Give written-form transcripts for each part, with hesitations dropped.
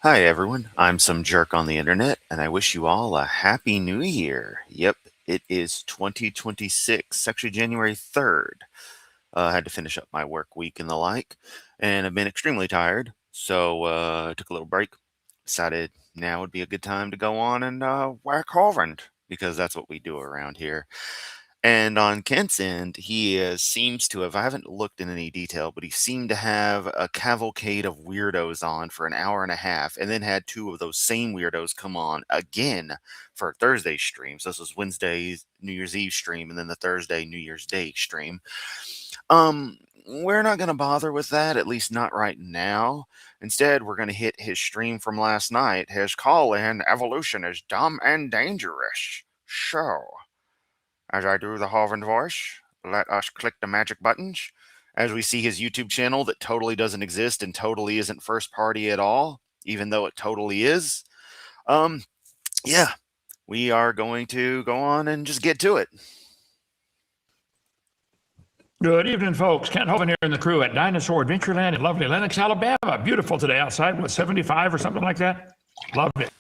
Hi, everyone. I'm some jerk on the internet, and I wish you all a happy new year. Yep, it is 2026, actually January 3rd. I had to finish up my work week and the like, and I've been extremely tired, so I took a little break. Decided now would be a good time to go on and whack Harvard, because that's what we do around here. And on Kent's end, he seems to have, I haven't looked in any detail, but he seemed to have a cavalcade of weirdos on for an hour and a half, and then had two of those same weirdos come on again for Thursday streams. This was Wednesday's New Year's Eve stream, and then the Thursday New Year's Day stream. We're not going to bother with that, at least not right now. Instead, we're going to hit his stream from last night, his call in Evolution is Dumb and Dangerous. So. As I do the Harvard voice, let us click the magic buttons. As we see his YouTube channel that totally doesn't exist and totally isn't first party at all, even though it totally is. Um, yeah, we are going to go on and just get to it. Good evening, folks. Kent Hovind here in the crew at Dinosaur Adventureland in lovely Lenox, Alabama. Beautiful today outside, what, 75 or something like that? Loved it.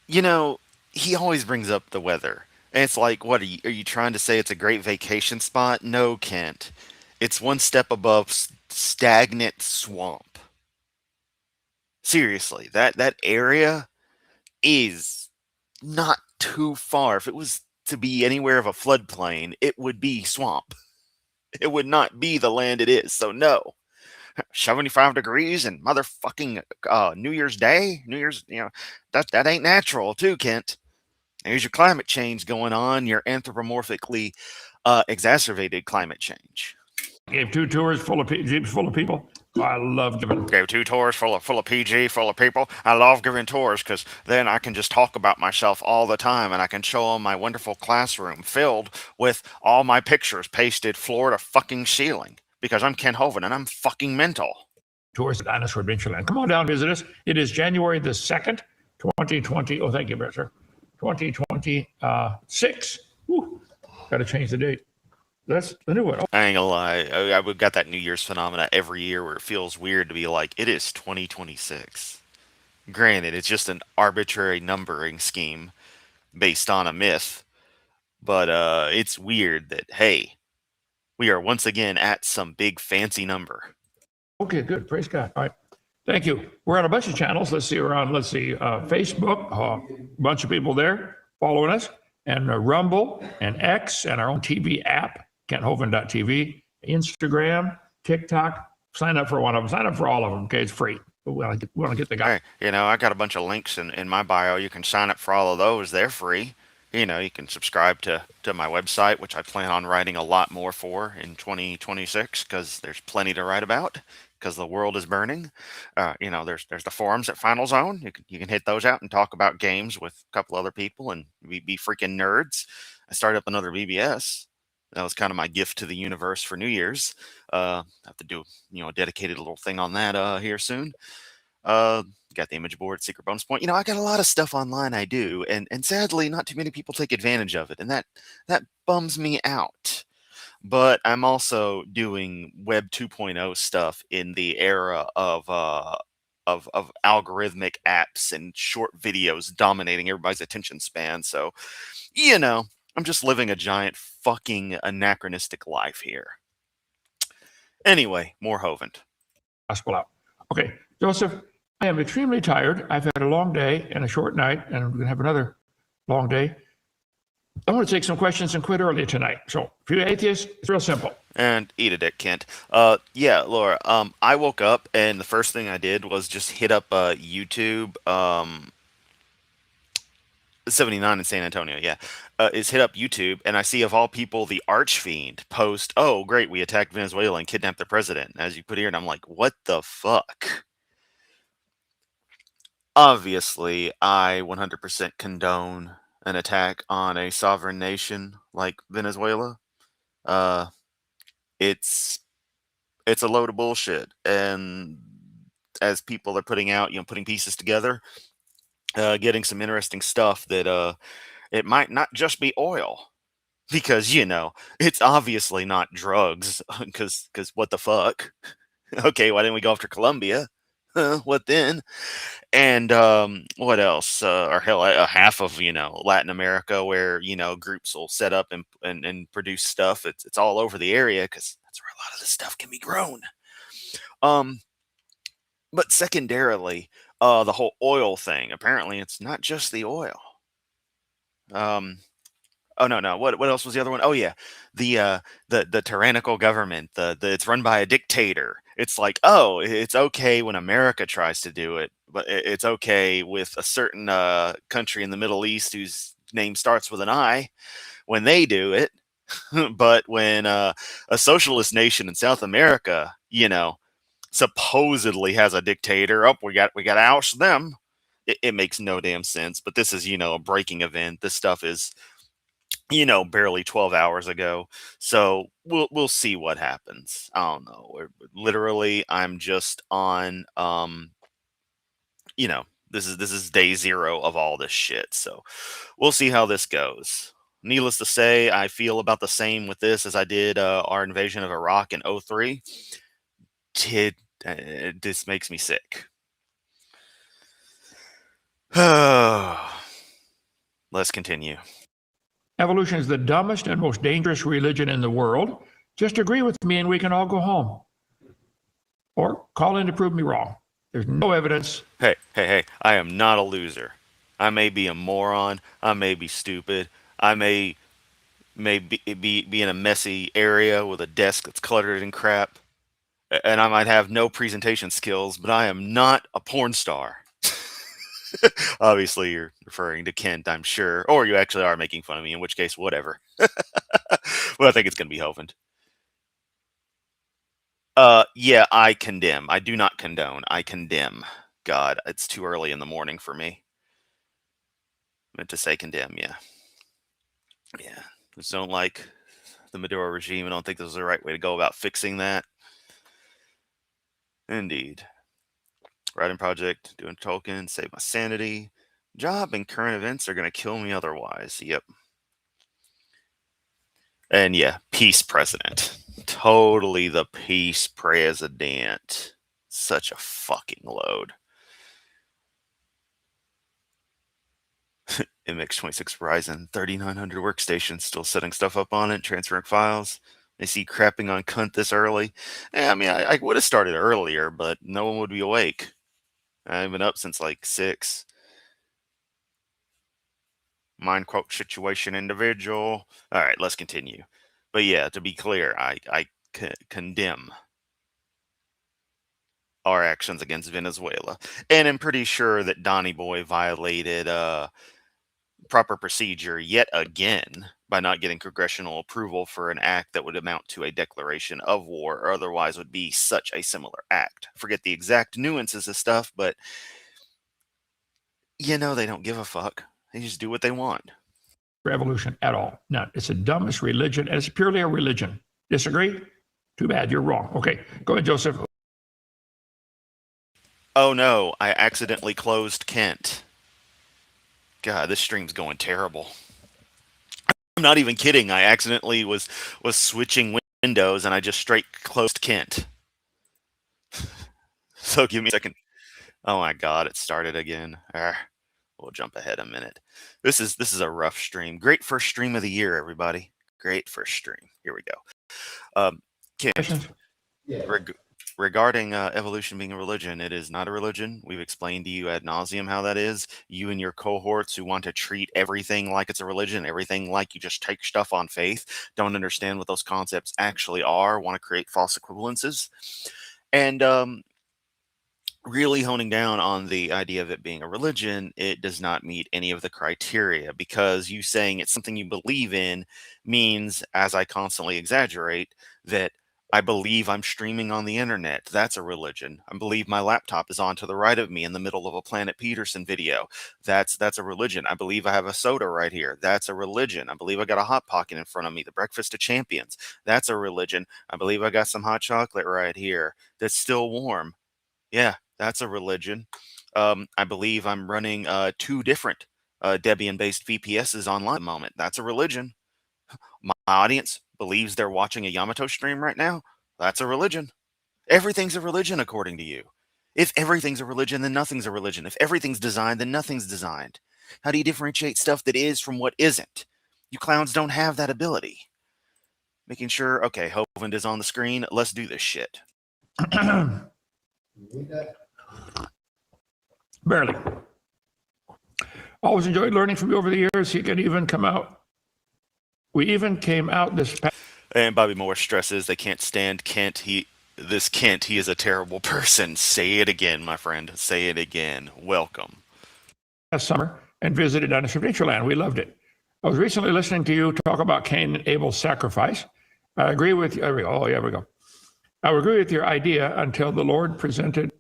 You know, he always brings up the weather. And it's like, what are you trying to say it's a great vacation spot? No, Kent. It's one step above stagnant swamp. Seriously, that area is not too far. If it was to be anywhere of a floodplain, it would be swamp. It would not be the land it is. So no. 75 degrees and motherfucking New Year's Day, New Year's, that ain't natural too, Kent. There's your climate change going on, your anthropomorphically exacerbated climate change. Gave two tours full of jeeps full of people. I love giving. Gave two tours full of PG, full of people. I love giving tours because then I can just talk about myself all the time, and I can show them my wonderful classroom filled with all my pictures pasted floor to fucking ceiling because I'm Ken Hovind and I'm fucking mental. Tours at Dinosaur Adventureland. Come on down, visit us. It is January the 2nd, 2020. Oh, thank you, sir. 2026. Got to change the date. That's the new one. I ain't gonna lie. We've got that New Year's phenomena every year where it feels weird to be like, it is 2026. Granted, it's just an arbitrary numbering scheme based on a myth, but it's weird that, hey, we are once again at some big fancy number. Okay, good. Praise God. All right. Thank you. We're on a bunch of channels. Let's see, Facebook, a bunch of people there following us, and Rumble and X and our own TV app, KentHovind.tv, Instagram, TikTok. Sign up for one of them. Sign up for all of them. Okay, it's free. We want to get the guy. Hey, I got a bunch of links in my bio. You can sign up for all of those. They're free. You can subscribe to my website, which I plan on writing a lot more for in 2026 because there's plenty to write about because the world is burning. There's the forums at Final Zone. You can hit those out and talk about games with a couple other people and be freaking nerds. I started up another BBS. That was kind of my gift to the universe for New Year's. I have to do a dedicated little thing on that here soon. Got the image board, secret bonus point. I got a lot of stuff online I do, and sadly, not too many people take advantage of it, and that bums me out. But I'm also doing Web 2.0 stuff in the era of algorithmic apps and short videos dominating everybody's attention span. So, I'm just living a giant fucking anachronistic life here. Anyway, more Hovind. Gospel out. Okay, Joseph, I am extremely tired. I've had a long day and a short night, and we're going to have another long day. I want to take some questions and quit early tonight. So, if you're atheist, it's real simple. And eat a dick, Kent. Yeah, Laura. I woke up and the first thing I did was just hit up YouTube. 79 in San Antonio, yeah. Is hit up YouTube, and I see, of all people, the Archfiend post, "Oh, great, we attacked Venezuela and kidnapped the president," as you put here, and I'm like, what the fuck? Obviously, I 100% condone an attack on a sovereign nation like Venezuela. It's a load of bullshit, and as people are putting out, putting pieces together, getting some interesting stuff that it might not just be oil, because it's obviously not drugs, because what the fuck? Okay, why didn't we go after Colombia? What then? And what else? Or hell, a half of Latin America, where groups will set up and produce stuff. It's all over the area because that's where a lot of this stuff can be grown. Um, but secondarily, the whole oil thing. Apparently, it's not just the oil. Um, Oh no, no. What else was the other one? Oh yeah, the tyrannical government. The it's run by a dictator. It's like, oh, it's okay when America tries to do it, but it's okay with a certain country in the Middle East whose name starts with an I when they do it. But when a socialist nation in South America, supposedly has a dictator, oh, we got to oust them. It makes no damn sense. But this is a breaking event. This stuff is barely 12 hours ago. So we'll see what happens. I don't know. Literally, I'm just on this is day zero of all this shit. So we'll see how this goes. Needless to say, I feel about the same with this as I did our invasion of Iraq in '03. Did This makes me sick. Let's continue. Evolution is the dumbest and most dangerous religion in the world. Just agree with me and we can all go home. Or call in to prove me wrong. There's no evidence. Hey, hey, hey, I am not a loser. I may be a moron. I may be stupid. I may be in a messy area with a desk that's cluttered and crap. And I might have no presentation skills, but I am not a porn star. Obviously, you're referring to Kent, I'm sure. Or you actually are making fun of me, in which case, whatever. Well, I think it's going to be Hovind. Yeah, I condemn. I do not condone. I condemn. God, it's too early in the morning for me. Meant to say condemn, yeah. Yeah. Just don't like the Maduro regime. I don't think this is the right way to go about fixing that. Indeed. Writing project, doing Tolkien, save my sanity. Job and current events are going to kill me otherwise. Yep. And yeah, peace president. Totally the peace president. Such a fucking load. MX26 Ryzen, 3900 workstations, still setting stuff up on it, transferring files. They see crapping on cunt this early. Yeah, I mean, I would have started earlier, but no one would be awake. I've been up since like 6. Mind quote situation individual. All right, let's continue. But yeah, to be clear, I condemn our actions against Venezuela, and I'm pretty sure that Donny Boy violated proper procedure yet again by not getting congressional approval for an act that would amount to a declaration of war, or otherwise would be such a similar act. Forget the exact nuances of stuff, but they don't give a fuck. They just do what they want. Revolution at all. No, it's the dumbest religion, and it's purely a religion. Disagree? Too bad, you're wrong. Okay, go ahead, Joseph. Oh no, I accidentally closed Kent. God, this stream's going terrible. I'm not even kidding. I accidentally was switching windows and I just straight closed Kent. So give me a second. Oh my god, it started again. We'll jump ahead a minute. This is a rough stream. Great first stream of the year, everybody. Great first stream. Here we go. Kent, regarding evolution being a religion, it is not a religion. We've explained to you ad nauseum how that is. You and your cohorts who want to treat everything like it's a religion, everything like you just take stuff on faith, don't understand what those concepts actually are, want to create false equivalences. And really honing down on the idea of it being a religion, it does not meet any of the criteria, because you saying it's something you believe in means, as I constantly exaggerate, that I believe I'm streaming on the internet. That's a religion. I believe my laptop is on to the right of me in the middle of a Planet Peterson video. That's a religion. I believe I have a soda right here. That's a religion. I believe I got a Hot Pocket in front of me, the Breakfast of Champions. That's a religion. I believe I got some hot chocolate right here that's still warm. Yeah, that's a religion. I believe I'm running 2 different Debian-based VPSs online at the moment. That's a religion. My audience believes they're watching a Yamato stream right now. That's a religion. Everything's a religion according to you. If everything's a religion, then nothing's a religion. If everything's designed, then nothing's designed. How do you differentiate stuff that is from what isn't? You clowns don't have that ability. Making sure, okay, Hovind is on the screen. Let's do this shit. Barely. Always enjoyed learning from you over the years. He can even come out. We even came out this past And Bobby Moore stresses they can't stand Kent. He is a terrible person. Say it again, my friend. Say it again. Welcome. summer and visited Dinosaur Adventureland. We loved it. I was recently listening to you talk about Cain and Abel's sacrifice. I agree with you. Oh, yeah, we go. I would agree with your idea until the Lord presented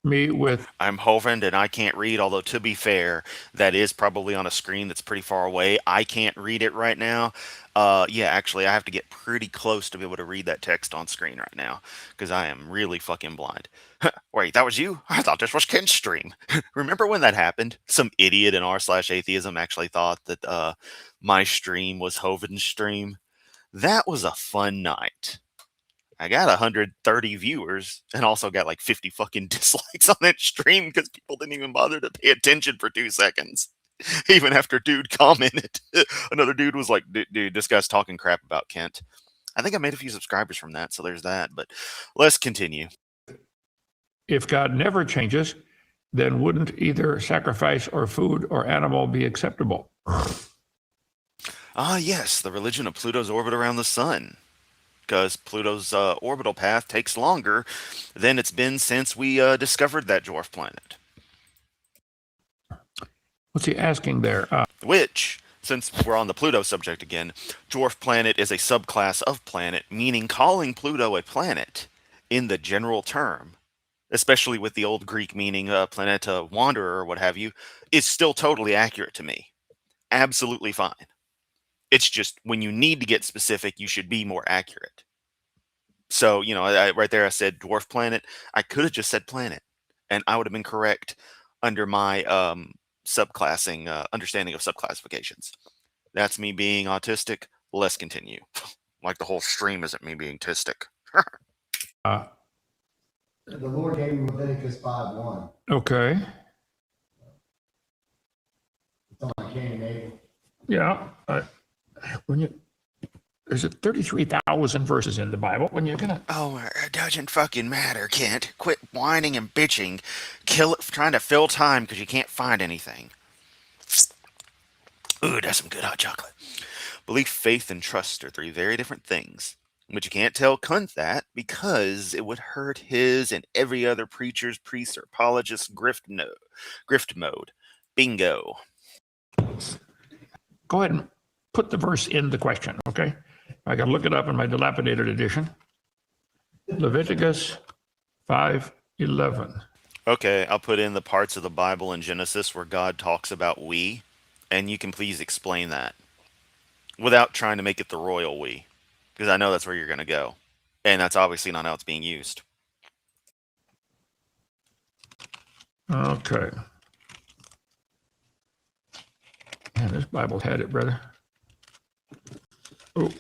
me with. I'm Hovind and I can't read, although to be fair, that is probably on a screen that's pretty far away. I can't read it right now. Yeah, actually, I have to get pretty close to be able to read that text on screen right now because I am really fucking blind. Wait, that was you? I thought this was Ken's stream. Remember when that happened? Some idiot in r/atheism actually thought that my stream was Hovind's stream. That was a fun night. I got 130 viewers and also got like 50 fucking dislikes on that stream because people didn't even bother to pay attention for 2 seconds. Even after dude commented. Another dude was like, dude, this guy's talking crap about Kent. I think I made a few subscribers from that, so there's that. But let's continue. If God never changes, then wouldn't either sacrifice or food or animal be acceptable? Ah, yes, the religion of Pluto's orbit around the sun. Because Pluto's orbital path takes longer than it's been since we discovered that dwarf planet. What's he asking there? Which, since we're on the Pluto subject again, dwarf planet is a subclass of planet, meaning calling Pluto a planet in the general term, especially with the old Greek meaning planeta wanderer or what have you, is still totally accurate to me. Absolutely fine. It's just when you need to get specific, you should be more accurate. So, right there I said dwarf planet. I could have just said planet, and I would have been correct under my subclassing understanding of subclassifications. That's me being autistic. Let's continue. Like the whole stream isn't me being autistic. The Lord gave him Leviticus 5:1. Okay. It's on Cain and Abel. Yeah. There's 33,000 verses in the Bible. When you're gonna. Oh, it doesn't fucking matter, Kent. Quit whining and bitching. Kill it trying to fill time because you can't find anything. Ooh, that's some good hot chocolate. Belief, faith, and trust are 3 very different things. But you can't tell Kunt that because it would hurt his and every other preacher's, priest, or apologist's grift mode. Bingo. Go ahead and put the verse in the question, okay? I can look it up in my dilapidated edition. Leviticus 5:11. Okay, I'll put in the parts of the Bible in Genesis where God talks about we, and you can please explain that without trying to make it the royal we, because I know that's where you're going to go, and that's obviously not how it's being used. Okay. Man, this Bible had it, brother. Oh.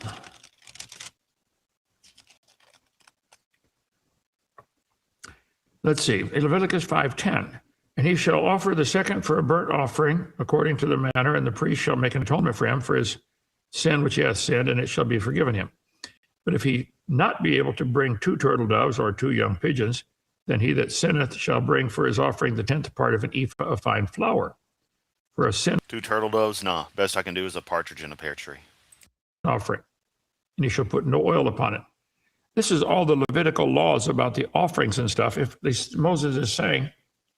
Let's see, Leviticus 5:10. And he shall offer the second for a burnt offering according to the manner, and the priest shall make an atonement for him for his sin which he hath sinned, and it shall be forgiven him. But if he not be able to bring 2 turtle doves or 2 young pigeons, then he that sinneth shall bring for his offering the 10th part of an ephah of fine flour. For a sin 2 turtle doves? Nah. Best I can do is a partridge in a pear tree. offering, and he shall put no oil upon it. This is all the Levitical laws about the offerings and stuff. If Moses is saying,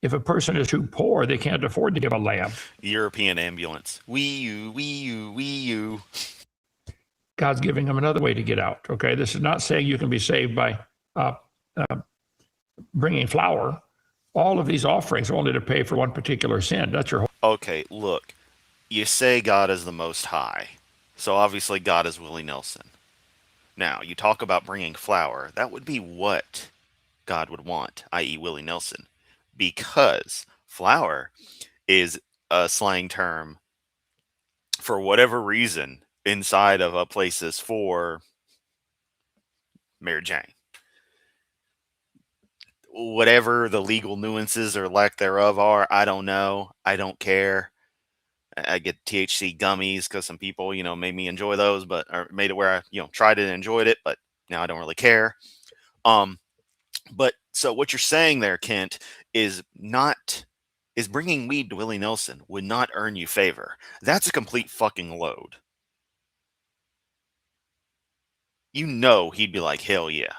if a person is too poor, they can't afford to give a lamb. European ambulance. Wee you. God's giving them another way to get out. Okay, this is not saying you can be saved by bringing flour. All of these offerings are only to pay for one particular sin. That's your whole. Okay, look. You say God is the Most High, so obviously God is Willie Nelson. Now, you talk about bringing flour. That would be what God would want, i.e. Willie Nelson, because flour is a slang term for whatever reason inside of places for Mary Jane. whatever the legal nuances or lack thereof are, I don't know. I don't care. I get THC gummies because some people, made me enjoy those, but or made it where I, tried it and enjoyed it, but now I don't really care. But so what you're saying there, Kent, is bringing weed to Willie Nelson would not earn you favor. That's a complete fucking load. He'd be like, hell yeah.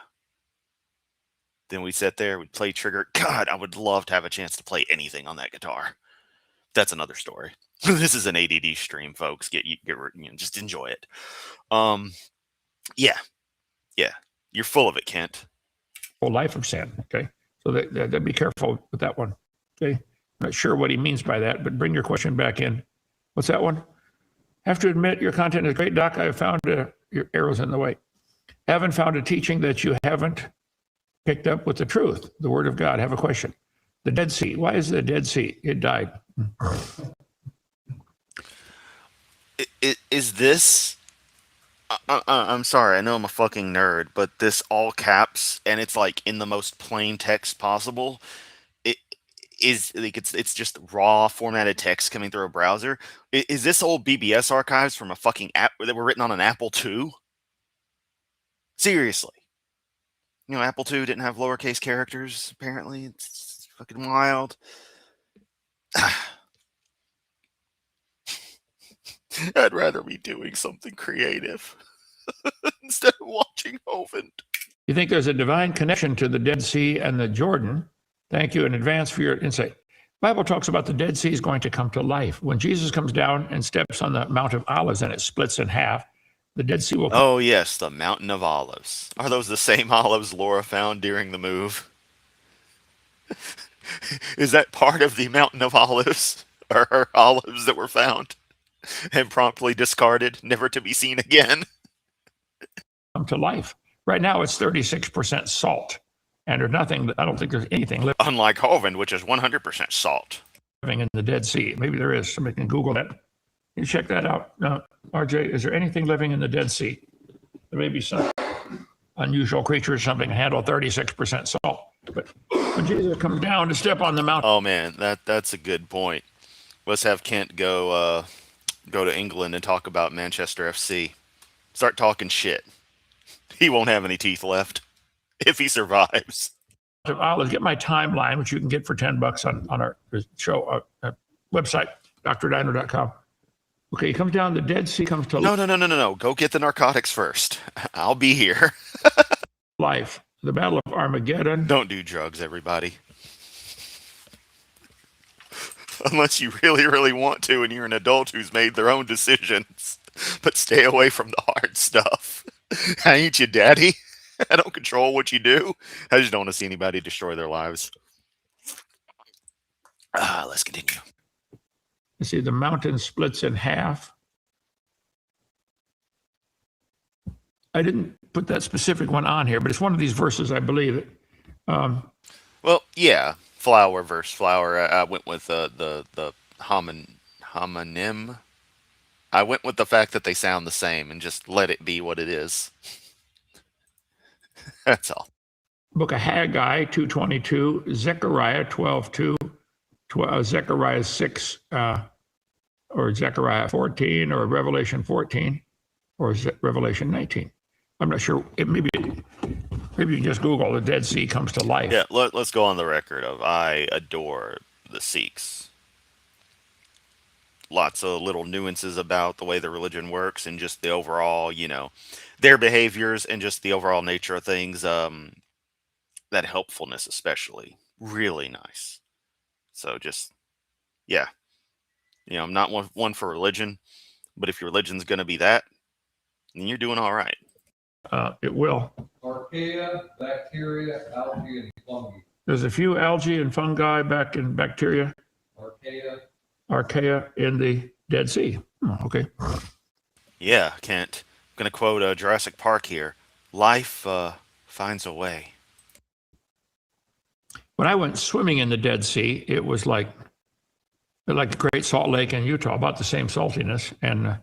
Then we'd sit there, we'd play Trigger. God, I would love to have a chance to play anything on that guitar. That's another story. This is an ADD stream, folks. Just enjoy it. Yeah. You're full of it, Kent. Whole life of sin. Okay, so that be careful with that one. Okay, I'm not sure what he means by that, but bring your question back in. What's that one? Have to admit your content is great, Doc. I have found your arrows in the way. Haven't found a teaching that you haven't picked up with the truth, the Word of God. Have a question. The Dead Sea. Why is the Dead Sea? It died. Is this? I'm sorry. I know I'm a fucking nerd, but this all caps and it's like in the most plain text possible. It is like it's just raw formatted text coming through a browser. Is this old BBS archives from a fucking app that were written on an Apple II? Seriously. Apple II didn't have lowercase characters, apparently. It's fucking wild. I'd rather be doing something creative instead of watching Hovind. You think there's a divine connection to the Dead Sea and the Jordan? Thank you in advance for your insight. Bible talks about the Dead Sea is going to come to life. When Jesus comes down and steps on the Mount of Olives and it splits in half, the Dead Sea will come. Oh, yes, the Mountain of Olives. Are those the same olives Laura found during the move? Is that part of the Mountain of Olives? Or her olives that were found and promptly discarded, never to be seen again? Come to life. Right now, it's 36% salt. And there's nothing, I don't think there's anything Unlike Hovind, which is 100% salt. living in the Dead Sea. Maybe there is. Somebody can Google that. You check that out. Now, RJ, is there anything living in the Dead Sea? There may be some unusual creature or something handle 36% salt. But when Jesus comes down to step on the mountain. Oh man, that's a good point. Let's have Kent go to England and talk about Manchester FC. Start talking shit. He won't have any teeth left if he survives. I'll get my timeline, which you can get for $10 on our show website, drdino.com. Okay, he comes down, the Dead Sea comes to No. Go get the narcotics first. I'll be here. life. The Battle of Armageddon. Don't do drugs, everybody. Unless you really, really want to and you're an adult who's made their own decisions. But stay away from the hard stuff. I ain't your daddy. I don't control what you do. I just don't want to see anybody destroy their lives. Let's continue. You see, the mountain splits in half. I didn't put that specific one on here, but it's one of these verses, I believe. Well, yeah, flower versus flower. I went with the homonym. I went with the fact that they sound the same and just let it be what it is. That's all. Book of Haggai 2:22, Zechariah 12:2, Zechariah 6, or Zechariah 14, or Revelation 14, or Revelation 19. I'm not sure. Maybe you can just Google the Dead Sea comes to life. Yeah, let's go on the record of I adore the Sikhs. Lots of little nuances about the way the religion works and just the overall, their behaviors and just the overall nature of things. That helpfulness especially. Really nice. So just, yeah. I'm not one for religion, but if your religion's going to be that, then you're doing all right. It will. Archaea, bacteria, algae, and fungi. There's a few algae and fungi back in bacteria. Archaea in the Dead Sea. Oh, okay. Yeah, Kent. I'm going to quote Jurassic Park here. Life finds a way. When I went swimming in the Dead Sea, it was like the Great Salt Lake in Utah, about the same saltiness. And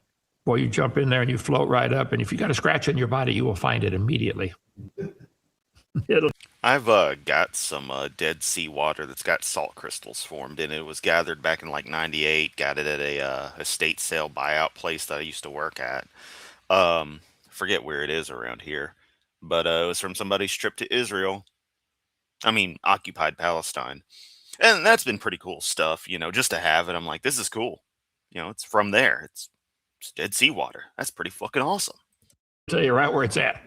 boy, you jump in there and you float right up. And if you got a scratch in your body, you will find it immediately. I've got some Dead Sea water that's got salt crystals formed in it. It was gathered back in like '98. Got it at a estate sale buyout place that I used to work at. Forget where it is around here, but it was from somebody's trip to Israel. I mean, occupied Palestine, and that's been pretty cool stuff. Just to have it, I'm like, this is cool. It's from there. It's Dead Sea water. That's pretty fucking awesome. Tell you right where it's at.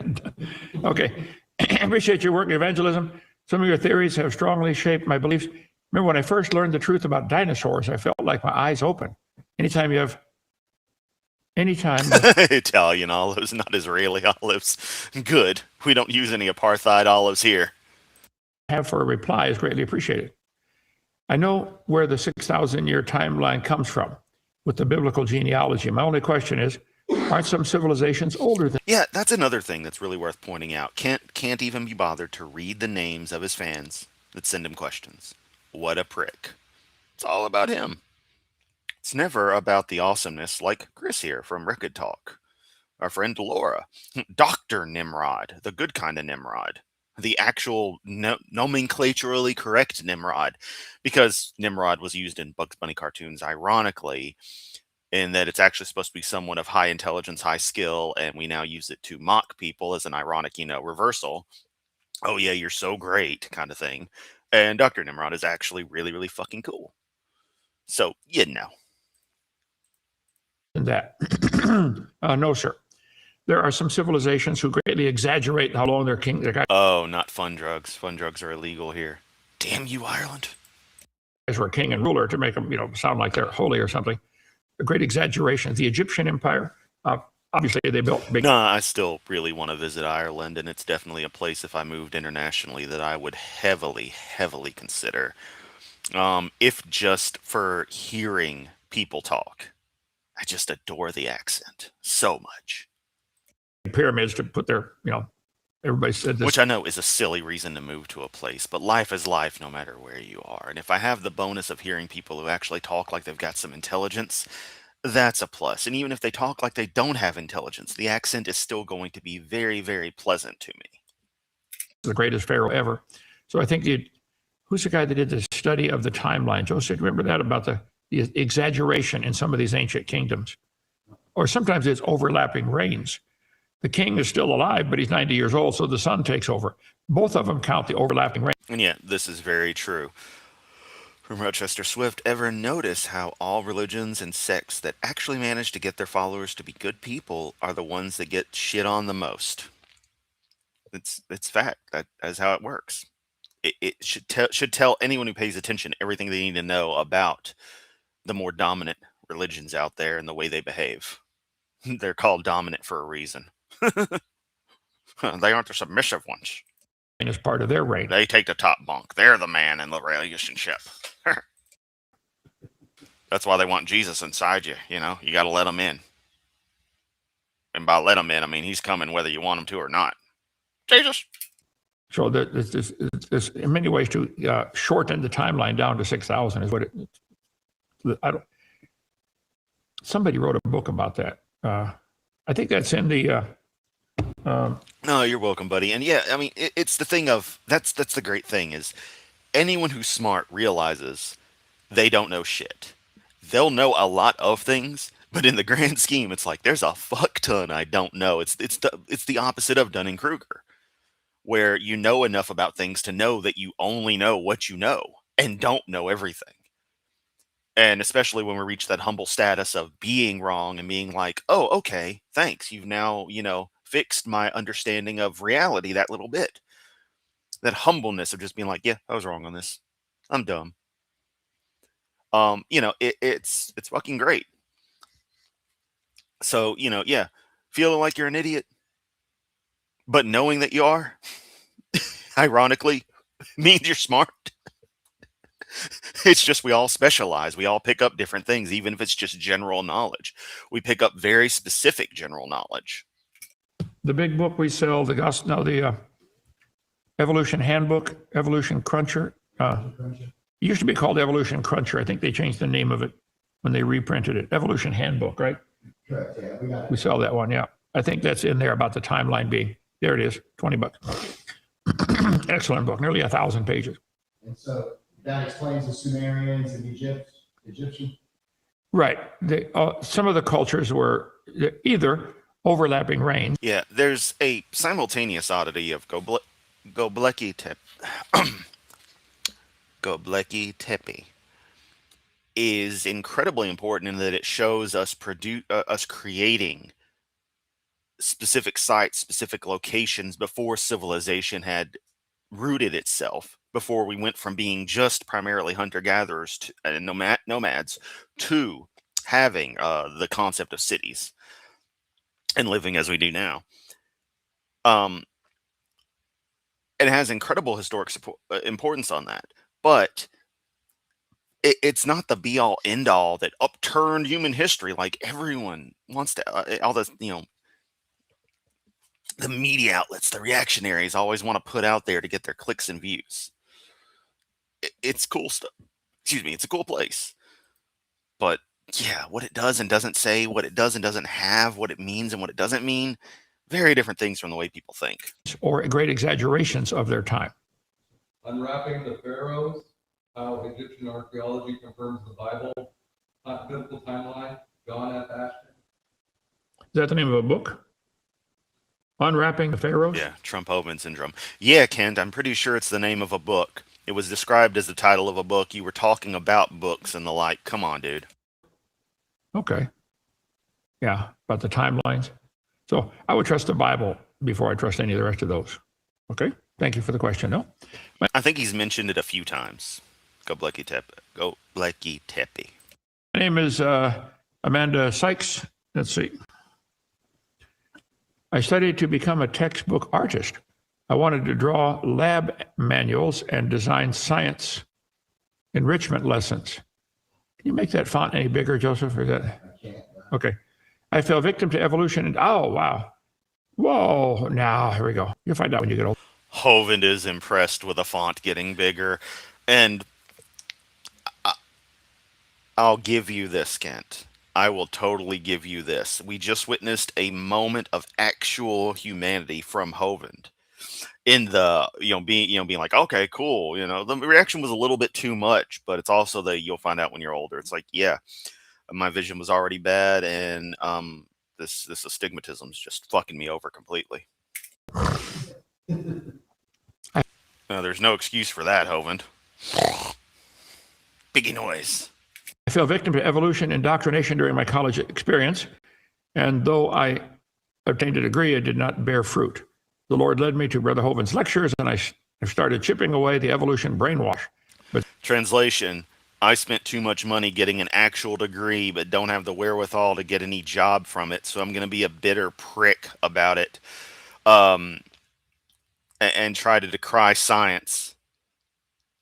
Okay. I appreciate your work in evangelism. Some of your theories have strongly shaped my beliefs. Remember when I first learned the truth about dinosaurs, I felt like my eyes open. Anytime Italian olives, not Israeli olives. Good. We don't use any apartheid olives here. have for a reply is greatly appreciated. I know where the 6,000 year timeline comes from with the biblical genealogy. My only question is, aren't some civilizations older than? Yeah, that's another thing that's really worth pointing out. Can't even be bothered to read the names of his fans that send him questions. What a prick. It's all about him. It's never about the awesomeness like Chris here from Record Talk. Our friend Laura. Dr. Nimrod, the good kind of Nimrod. The actual nomenclaturally correct Nimrod. Because Nimrod was used in Bugs Bunny cartoons ironically, in that it's actually supposed to be someone of high intelligence, high skill, and we now use it to mock people as an ironic, reversal. Oh yeah, you're so great kind of thing. And Dr. Nimrod is actually really, really fucking cool. So, that. No, sir. There are some civilizations who greatly exaggerate how long their king. Oh, not fun drugs. Fun drugs are illegal here. Damn you, Ireland. Guys were king and ruler to make them, sound like they're holy or something. A great exaggeration. The Egyptian Empire, obviously, they built big. No, I still really want to visit Ireland, and it's definitely a place if I moved internationally that I would heavily, heavily consider. If just for hearing people talk. I just adore the accent so much. Pyramids to put their, everybody said this. Which I know is a silly reason to move to a place, but life is life no matter where you are. And if I have the bonus of hearing people who actually talk like they've got some intelligence, that's a plus. And even if they talk like they don't have intelligence, the accent is still going to be very, very pleasant to me. The greatest pharaoh ever. So I think who's the guy that did the study of the timeline? Joseph, remember that about the exaggeration in some of these ancient kingdoms? Or sometimes it's overlapping reigns. The king is still alive, but he's 90 years old, so the son takes over. Both of them count the overlapping reign. And yeah, this is very true. From Rochester Swift, ever notice how all religions and sects that actually manage to get their followers to be good people are the ones that get shit on the most? It's fact. That is how it works. It should tell anyone who pays attention everything they need to know about the more dominant religions out there and the way they behave. They're called dominant for a reason. They aren't the submissive ones. As part of their reign. They take the top bunk. They're the man in the relationship. That's why they want Jesus inside you. You got to let him in. And by let him in, I mean he's coming whether you want him to or not. Jesus. So this in many ways to shorten the timeline down to 6,000 is what it. Somebody wrote a book about that. I think that's in the. No, you're welcome, buddy. And yeah, I mean, it's the thing of that's the great thing is anyone who's smart realizes they don't know shit. They'll know a lot of things, but in the grand scheme, it's like there's a fuck ton I don't know. It's the opposite of Dunning-Kruger, where you know enough about things to know that you only know what you know and don't know everything. And especially when we reach that humble status of being wrong and being like, oh, okay, thanks. You've now, fixed my understanding of reality that little bit. That humbleness of just being like, yeah, I was wrong on this. I'm dumb. It's fucking great. So, yeah, feeling like you're an idiot, but knowing that you are, ironically, means you're smart. It's just we all specialize. We all pick up different things, even if it's just general knowledge. We pick up very specific general knowledge. The big book we sell, the Evolution Handbook, Evolution Cruncher. It used to be called Evolution Cruncher. I think they changed the name of it when they reprinted it. Evolution Handbook, right? Correct, yeah. We sell that one, yeah. I think that's in there about the timeline being, there it is, $20. Excellent book, nearly 1,000 pages. And so that explains the Sumerians and Egyptian. Right. Some of the cultures were either overlapping reigns. Yeah, there's a simultaneous oddity of Göbekli Tepe is incredibly important in that it shows us creating specific sites, specific locations before civilization had rooted itself, before we went from being just primarily hunter-gatherers and nomads to having the concept of cities and living as we do now. It has incredible historic importance on that, but it's not the be-all end-all that upturned human history like everyone wants to. All this, the media outlets, the reactionaries always want to put out there to get their clicks and views. It's cool stuff. Excuse me, it's a cool place. But yeah, what it does and doesn't say, what it does and doesn't have, what it means and what it doesn't mean, very different things from the way people think. Or great exaggerations of their time. Unwrapping the Pharaohs, how Egyptian archaeology confirms the Bible, biblical timeline, John F. Ashton. Is that the name of a book? Unwrapping the Pharaohs? Yeah, Trump-Hovind syndrome. Yeah, Kent, I'm pretty sure it's the name of a book. It was described as the title of a book. You were talking about books and the like. Come on, dude. Okay. Yeah, about the timelines. So I would trust the Bible before I trust any of the rest of those. Okay. Thank you for the question. No? I think he's mentioned it a few times. Göbekli Tepe. My name is Amanda Sykes. Let's see. I studied to become a textbook artist. I wanted to draw lab manuals and design science enrichment lessons. Can you make that font any bigger, Joseph? Or is that? I can't. Okay. I fell victim to evolution and oh, wow. Whoa. Now, here we go. You'll find out when you get old. Hovind is impressed with the font getting bigger. And I'll give you this, Kent. I will totally give you this. We just witnessed a moment of actual humanity from Hovind. In the being like, okay, cool, the reaction was a little bit too much, but it's also you'll find out when you're older. It's like, yeah, my vision was already bad, and this astigmatism is just fucking me over completely. There's no excuse for that, Hovind. Biggie noise. I fell victim to evolution indoctrination during my college experience, and though I obtained a degree, it did not bear fruit. The Lord led me to Brother Hovind's lectures, and I started chipping away the evolution brainwash. But translation, I spent too much money getting an actual degree, but don't have the wherewithal to get any job from it, so I'm going to be a bitter prick about it, and try to decry science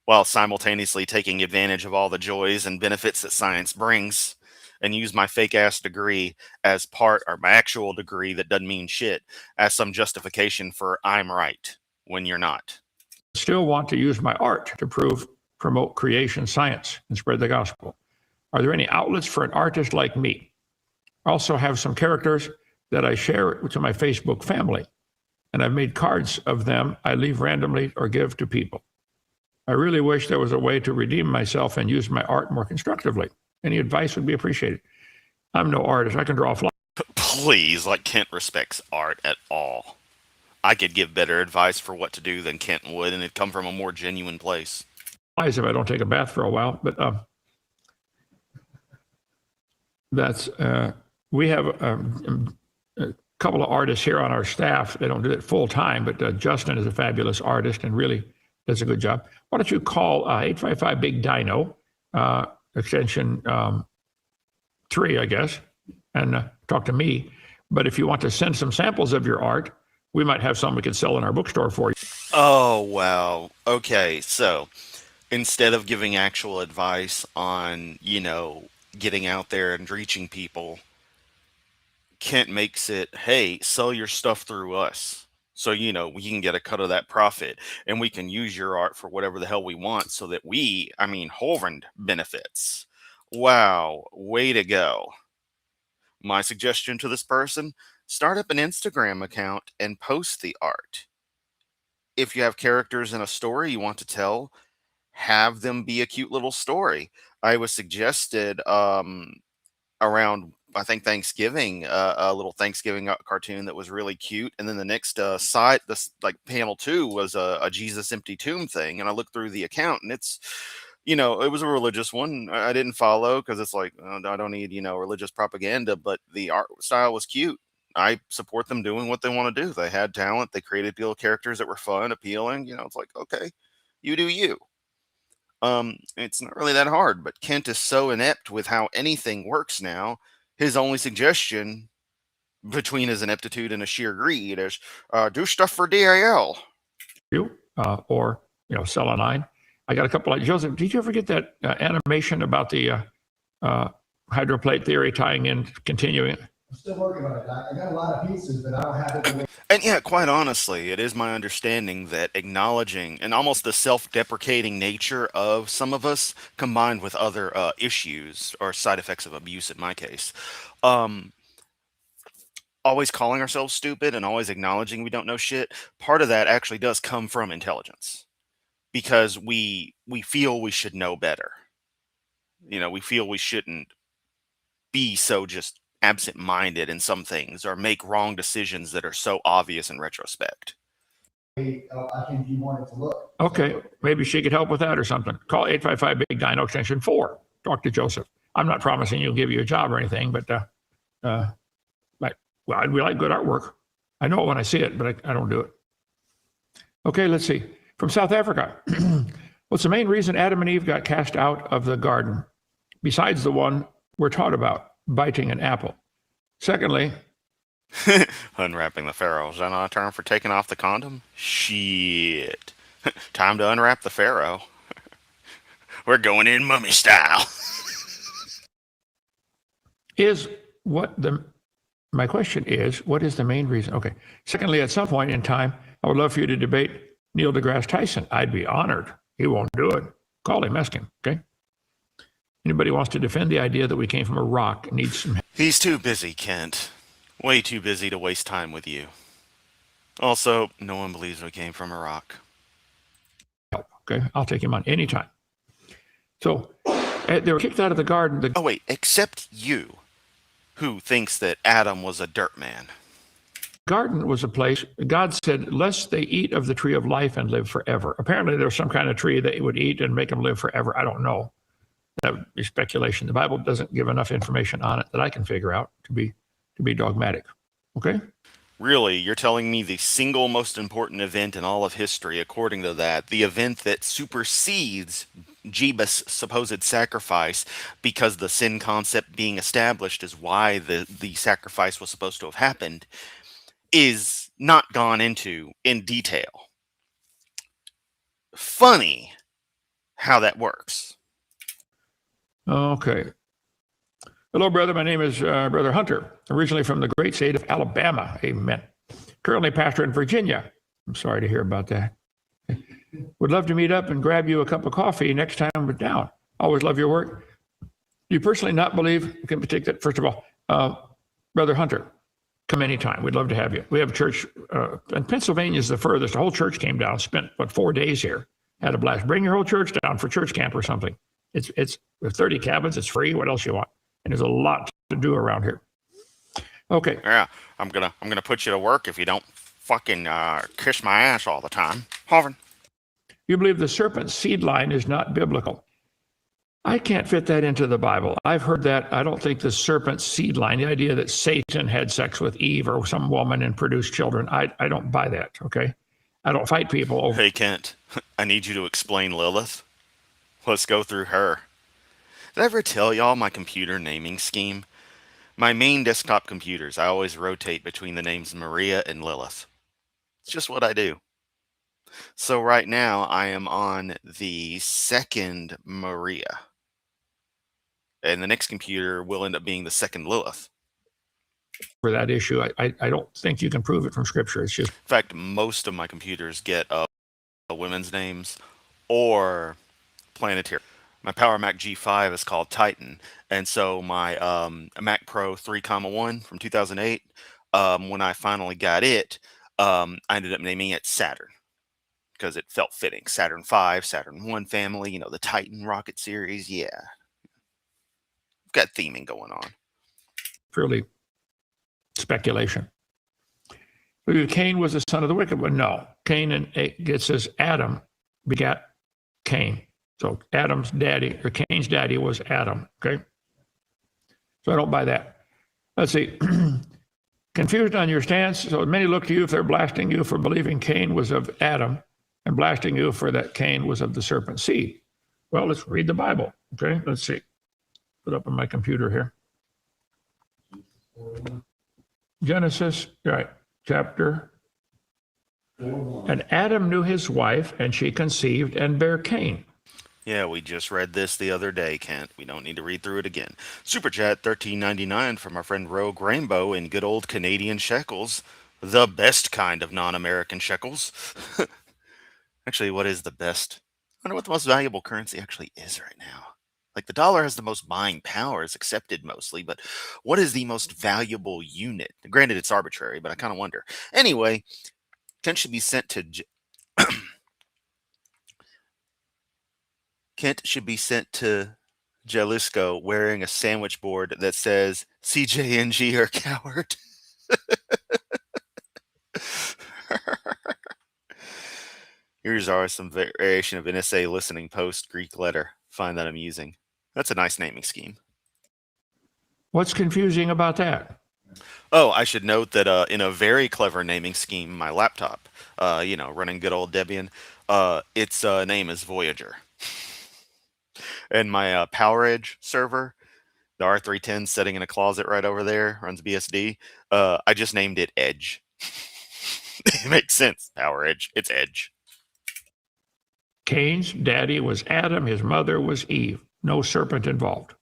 while simultaneously taking advantage of all the joys and benefits that science brings, and use my fake-ass degree as or my actual degree that doesn't mean shit, as some justification for I'm right when you're not. Still want to use my art to promote creation science and spread the gospel. Are there any outlets for an artist like me? I also have some characters that I share to my Facebook family, and I've made cards of them I leave randomly or give to people. I really wish there was a way to redeem myself and use my art more constructively. Any advice would be appreciated. I'm no artist. I can draw flies. Please, Kent respects art at all. I could give better advice for what to do than Kent would, and it'd come from a more genuine place. If I don't take a bath for a while, but we have a couple of artists here on our staff. They don't do it full time, but Justin is a fabulous artist and really does a good job. Why don't you call 855 Big Dino, extension 3, I guess, and talk to me. But if you want to send some samples of your art, we might have some we could sell in our bookstore for you. Oh, wow. Okay, so instead of giving actual advice on, getting out there and reaching people, Kent makes it, hey, sell your stuff through us. So, we can get a cut of that profit, and we can use your art for whatever the hell we want so that Hovind benefits. Wow, way to go. My suggestion to this person, start up an Instagram account and post the art. if you have characters in a story you want to tell, have them be a cute little story. I was suggested around, I think, Thanksgiving, a little Thanksgiving cartoon that was really cute, and then the next side, this like panel two was a Jesus empty tomb thing, and I looked through the account, and it's, it was a religious one. I didn't follow because it's like, I don't need religious propaganda, but the art style was cute. I support them doing what they want to do. They had talent. They created little characters that were fun, appealing. It's like, okay, you do you. It's not really that hard, but Kent is so inept with how anything works now. His only suggestion between his ineptitude and a sheer greed is do stuff for DAL. Or selenine. I got a couple. Joseph, did you ever get that animation about the hydroplate theory tying in, continuing? I'm still working on it. I got a lot of pieces, but I don't have it the way. And yeah, quite honestly, it is my understanding that acknowledging and almost the self-deprecating nature of some of us, combined with other issues or side effects of abuse, in my case, um, always calling ourselves stupid and always acknowledging we don't know shit, part of that actually does come from intelligence, because we feel we should know better. We feel we shouldn't be so just absent-minded in some things or make wrong decisions that are so obvious in retrospect. I think you want it to look. Okay, maybe she could help with that or something. Call 855 Big Dino Extension 4. Talk to Joseph. I'm not promising he'll give you a job or anything, but we like good artwork. I know it when I see it, but I don't do it. Okay, let's see. From South Africa. What's the main reason Adam and Eve got cast out of the garden, besides the one we're taught about, biting an apple? Secondly, Unwrapping the Pharaoh. Is that not a term for taking off the condom? Shit. Time to unwrap the Pharaoh. We're going in mummy style. My question is, what is the main reason? Okay. Secondly, at some point in time, I would love for you to debate Neil deGrasse Tyson. I'd be honored. He won't do it. Call him, ask him, okay? Anybody wants to defend the idea that we came from a rock and needs some... He's too busy, Kent. Way too busy to waste time with you. Also, no one believes we came from a rock. Okay, I'll take him on anytime. So, they were kicked out of the garden. Oh wait, except you, who thinks that Adam was a dirt man. Garden was a place, God said, lest they eat of the tree of life and live forever. Apparently there was some kind of tree that would eat and make them live forever. I don't know. That would be speculation. The Bible doesn't give enough information on it that I can figure out to be dogmatic. Okay? Really, you're telling me the single most important event in all of history, according to that, the event that supersedes Jebus' supposed sacrifice, because the sin concept being established is why the sacrifice was supposed to have happened, is not gone into in detail. Funny how that works. Okay. Hello, brother. My name is Brother Hunter, originally from the great state of Alabama. Amen. Currently pastor in Virginia. I'm sorry to hear about that. Would love to meet up and grab you a cup of coffee next time we're down. Always love your work. Do you personally not believe, you can take that, first of all, Brother Hunter, come anytime. We'd love to have you. We have a church, and Pennsylvania is the furthest. The whole church came down, spent, 4 days here. Had a blast. Bring your whole church down for church camp or something. It's 30 cabins. It's free. What else you want? And there's a lot to do around here. Okay. Yeah, I'm gonna put you to work if you don't fucking kiss my ass all the time. Hovern. You believe the serpent seed line is not biblical. I can't fit that into the Bible. I've heard that. I don't think the serpent seed line, the idea that Satan had sex with Eve or some woman and produced children, I don't buy that, okay? I don't fight people over... Hey, Kent, I need you to explain Lilith. Let's go through her. Did I ever tell y'all my computer naming scheme? My main desktop computers, I always rotate between the names Maria and Lilith. It's just what I do. So right now, I am on the second Maria. And the next computer will end up being the second Lilith. For that issue, I don't think you can prove it from Scripture. It's just... In fact, most of my computers get women's names or planetary. My Power Mac G5 is called Titan, and so my Mac Pro 3,1 from 2008, when I finally got it, I ended up naming it Saturn. because it felt fitting. Saturn V, Saturn 1 family, you know, the Titan rocket series. Yeah. We've got theming going on. Purely speculation. Cain was the son of the wicked one. No. Cain, and it says Adam begat Cain. So Adam's daddy, or Cain's daddy, was Adam. Okay. So I don't buy that. Let's see. Confused on your stance. So many look to you if they're blasting you for believing Cain was of Adam and blasting you for that Cain was of the serpent seed. Well, let's read the Bible. Okay. Let's see. Put up on my computer here. Genesis, right, chapter. And Adam knew his wife, and she conceived and bare Cain. Yeah, we just read this the other day, Kent. We don't need to read through it again. Super Chat $13.99 from our friend Rogue Rainbow in good old Canadian shekels. The best kind of non-American shekels. Actually, what is the best? I wonder what the most valuable currency actually is right now. Like, the dollar has the most buying power, is accepted mostly, but what is the most valuable unit? Granted, it's arbitrary, but I kind of wonder. Anyway, Kent should be sent to Kent should be sent to Jalisco wearing a sandwich board that says CJNG or coward. Here's some variation of NSA listening post Greek letter. Find that amusing. That's a nice naming scheme. What's confusing about that? Oh, I should note that in a very clever naming scheme, my laptop, running good old Debian, its name is Voyager. And my PowerEdge server, the R310 sitting in a closet right over there, runs BSD. I just named it Edge. It makes sense. PowerEdge, it's Edge. Cain's daddy was Adam, his mother was Eve. No serpent involved.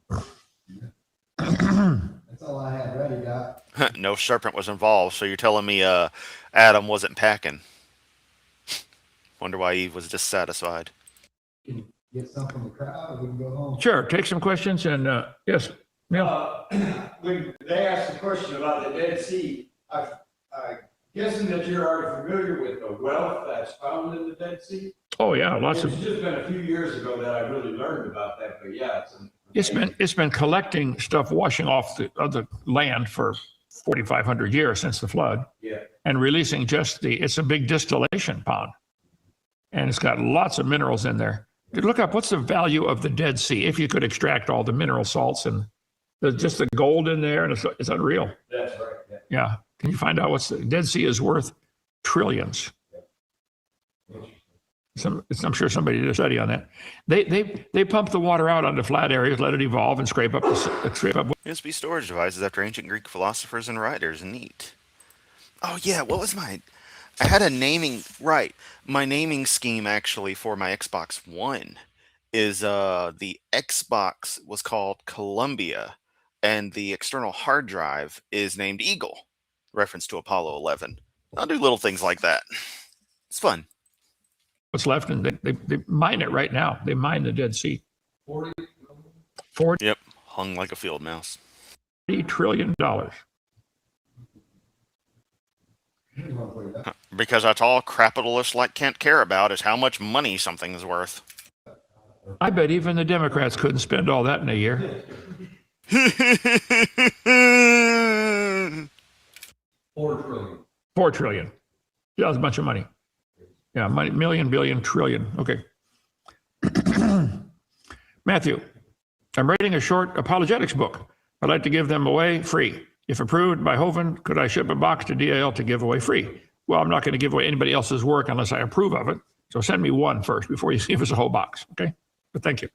That's all I had ready, Doc. No serpent was involved, so you're telling me Adam wasn't packing. Wonder why Eve was dissatisfied. Can you get some from the crowd, or we can go home? Sure, take some questions and yes. Neil. When they asked the question about the Dead Sea, I'm guessing that you're already familiar with the wealth that's found in the Dead Sea. Oh yeah, lots It's of. just been a few years ago that I really learned about that, but yeah, It's been collecting stuff washing off the land for 4,500 years since the flood, yeah. and releasing it's a big distillation pond, and it's got lots of minerals in there. Look up what's the value of the Dead Sea if you could extract all the mineral salts and just the gold in there, and it's unreal. That's right. Yeah. Yeah, can you find out what's the Dead Sea is worth? Trillions. I'm sure somebody did a study on that. They pump the water out onto flat areas, let it evolve, and scrape up. USB storage devices after ancient Greek philosophers and writers. Neat. Oh yeah, what was I had a naming, right. My naming scheme actually for my Xbox One is the Xbox was called Columbia, and the external hard drive is named Eagle, reference to Apollo 11. I'll do little things like that. It's fun. What's left, and they mine it right now. They mine the Dead Sea. 40. Yep, hung like a field mouse. $40 trillion. Because that's all capitalists like Kent care about is how much money something's worth. I bet even the Democrats couldn't spend all that in a year. 4 trillion. 4 trillion. Yeah, that's a bunch of money. Yeah, money, million, billion, trillion. Okay. Matthew, I'm writing a short apologetics book. I'd like to give them away free. If approved by Hovind, could I ship a box to DAL to give away free? Well, I'm not going to give away anybody else's work unless I approve of it. So send me one first before you give us a whole box. Okay? But thank you.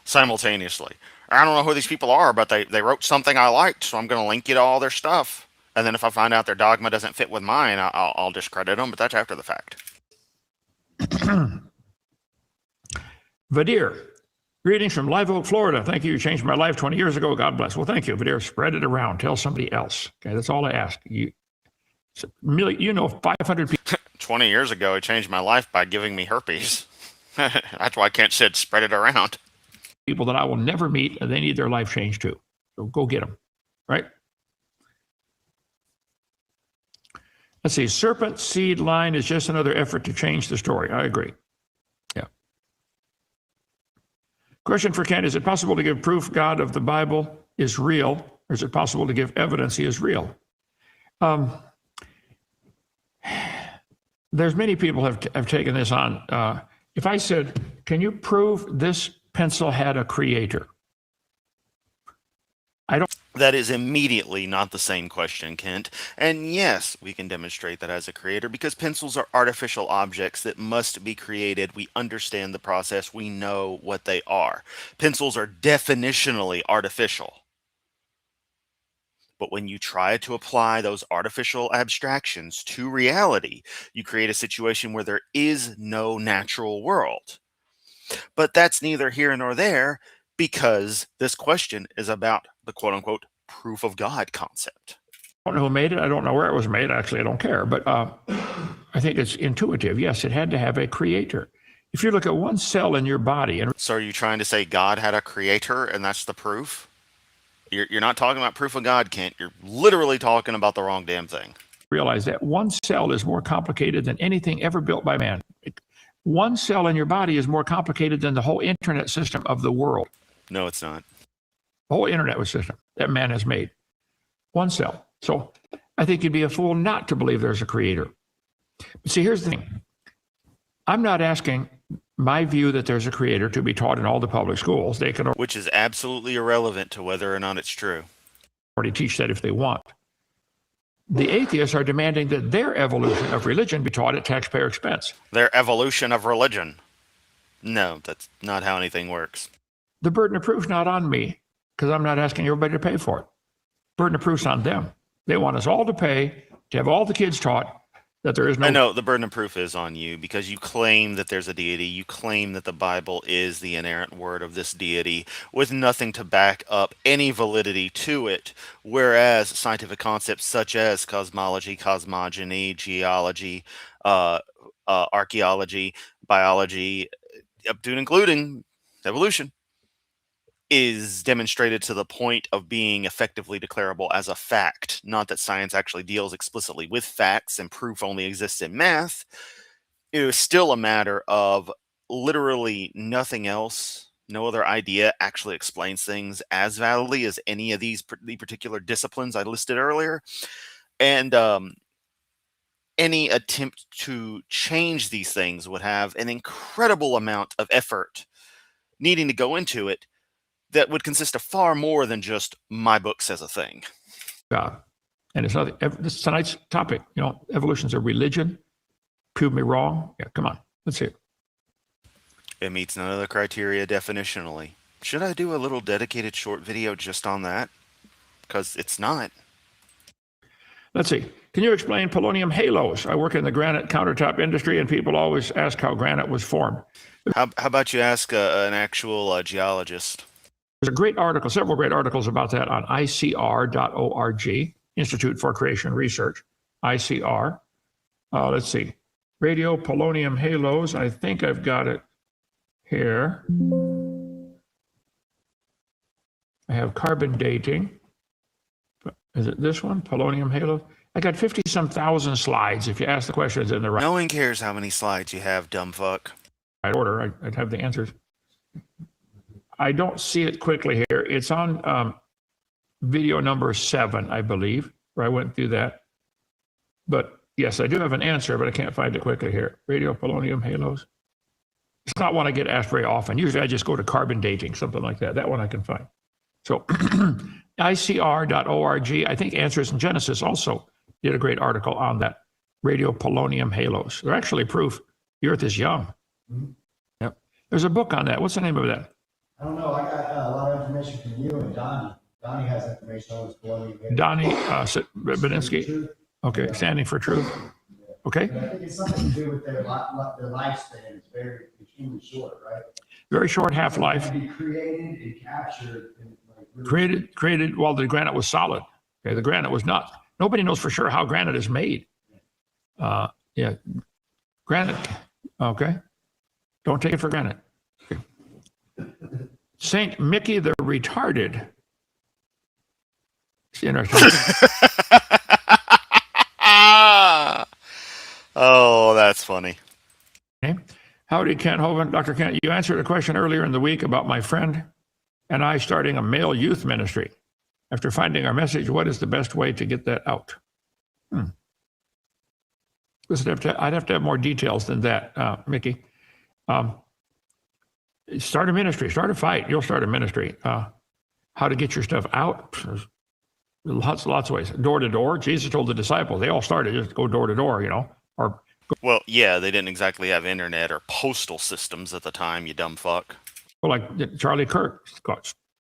Simultaneously. I don't know who these people are, but they wrote something I liked, so I'm going to link you to all their stuff. And then if I find out their dogma doesn't fit with mine, I'll discredit them, but that's after the fact. Vadir, greetings from Live Oak, Florida. Thank you. You changed my life 20 years ago. God bless. Well, thank you, Vadir. Spread it around. Tell somebody else. Okay, that's all I ask. 500 people. 20 years ago, it changed my life by giving me herpes. That's why I can't sit spread it around. People that I will never meet, and they need their life changed too. So go get them, right? Let's see. Serpent seed line is just another effort to change the story. I agree. Yeah. Question for Ken. Is it possible to give proof God of the Bible is real, or is it possible to give evidence he is real? There's many people have taken this on. If I said, can you prove this pencil had a creator? That is immediately not the same question, Kent. And yes, we can demonstrate that as a creator because pencils are artificial objects that must be created. We understand the process. We know what they are. Pencils are definitionally artificial. But when you try to apply those artificial abstractions to reality, you create a situation where there is no natural world. But that's neither here nor there because this question is about the quote unquote proof of God concept. I don't know who made it. I don't know where it was made. Actually, I don't care. But I think it's intuitive. Yes, it had to have a creator. If you look at one cell in your body, and So are you trying to say God had a creator and that's the proof? You're not talking about proof of God, Kent. You're literally talking about the wrong damn thing. realize that one cell is more complicated than anything ever built by man. One cell in your body is more complicated than the whole internet system of the world. No, it's not. The whole internet system that man has made. One cell. So I think you'd be a fool not to believe there's a creator. But see, here's the thing. I'm not asking my view that there's a creator to be taught in all the public schools. They can Which is absolutely irrelevant to whether or not it's true. already teach that if they want. The atheists are demanding that their evolution of religion be taught at taxpayer expense. Their evolution of religion. No, that's not how anything works. The burden of proof's not on me because I'm not asking everybody to pay for it. Burden of proof's on them. They want us all to pay to have all the kids taught that there is no. I know the burden of proof is on you because you claim that there's a deity. You claim that the Bible is the inerrant word of this deity with nothing to back up any validity to it. Whereas scientific concepts such as cosmology, cosmogony, geology, archaeology, biology, up to and including evolution, is demonstrated to the point of being effectively declarable as a fact. Not that science actually deals explicitly with facts and proof only exists in math. It is still a matter of literally nothing else. No other idea actually explains things as validly as any of the particular disciplines I listed earlier. And any attempt to change these things would have an incredible amount of effort needing to go into it that would consist of far more than just my book says a thing. God. And it's not this is tonight's topic. You know, evolution's a religion. Prove me wrong. Yeah, come on. Let's see it. It meets none of the criteria definitionally. Should I do a little dedicated short video just on that? Because it's not. Let's see. Can you explain polonium halos? I work in the granite countertop industry, and people always ask how granite was formed. How about you ask an actual geologist? There's a great article, several great articles about that on ICR.org, Institute for Creation Research, ICR. Let's see. Radio polonium halos. I think I've got it here. I have carbon dating. Is it this one? Polonium halo? I got 50-some thousand slides if you ask the questions in the No one cares how many slides you have, dumb fuck. right order. I'd have the answers. I don't see it quickly here. It's on video number 7, I believe, where I went through that. But yes, I do have an answer, but I can't find it quickly here. Radio polonium halos. It's not one I get asked very often. Usually I just go to carbon dating, something like that. That one I can find. So ICR.org, I think Answers in Genesis also did a great article on that. Radio polonium halos. They're actually proof the Earth is young. Mhm. Yep. There's a book on that. What's the name of that? I don't know, I got a lot of information from you and Donnie. Donnie has information on this polonium. Donnie Beninsky. Okay, Standing for Truth. Okay, But I think it's something to do with their lifespan. It's very extremely short, right? very short half-life. Something to be created and captured. And like really- Created while the granite was solid. Okay, the granite was not. Nobody knows for sure how granite is made. Yeah, granite. Okay, don't take it for granted. Okay. Saint Mickey the Retarded. It's interesting. funny. Okay. Howdy, Kent Hovind. Dr. Kent, you answered a question earlier in the week about my friend and I starting a male youth ministry. After finding our message, what is the best way to get that out? I'd have to have more details than that, Mickey. Start a ministry, start a fight. You'll start a ministry. How to get your stuff out? There's lots of ways. Door to door. Jesus told the disciples, they all started just go door to door, or Well, yeah, they didn't exactly have internet or postal systems at the time, you dumb fuck. like Charlie Kirk,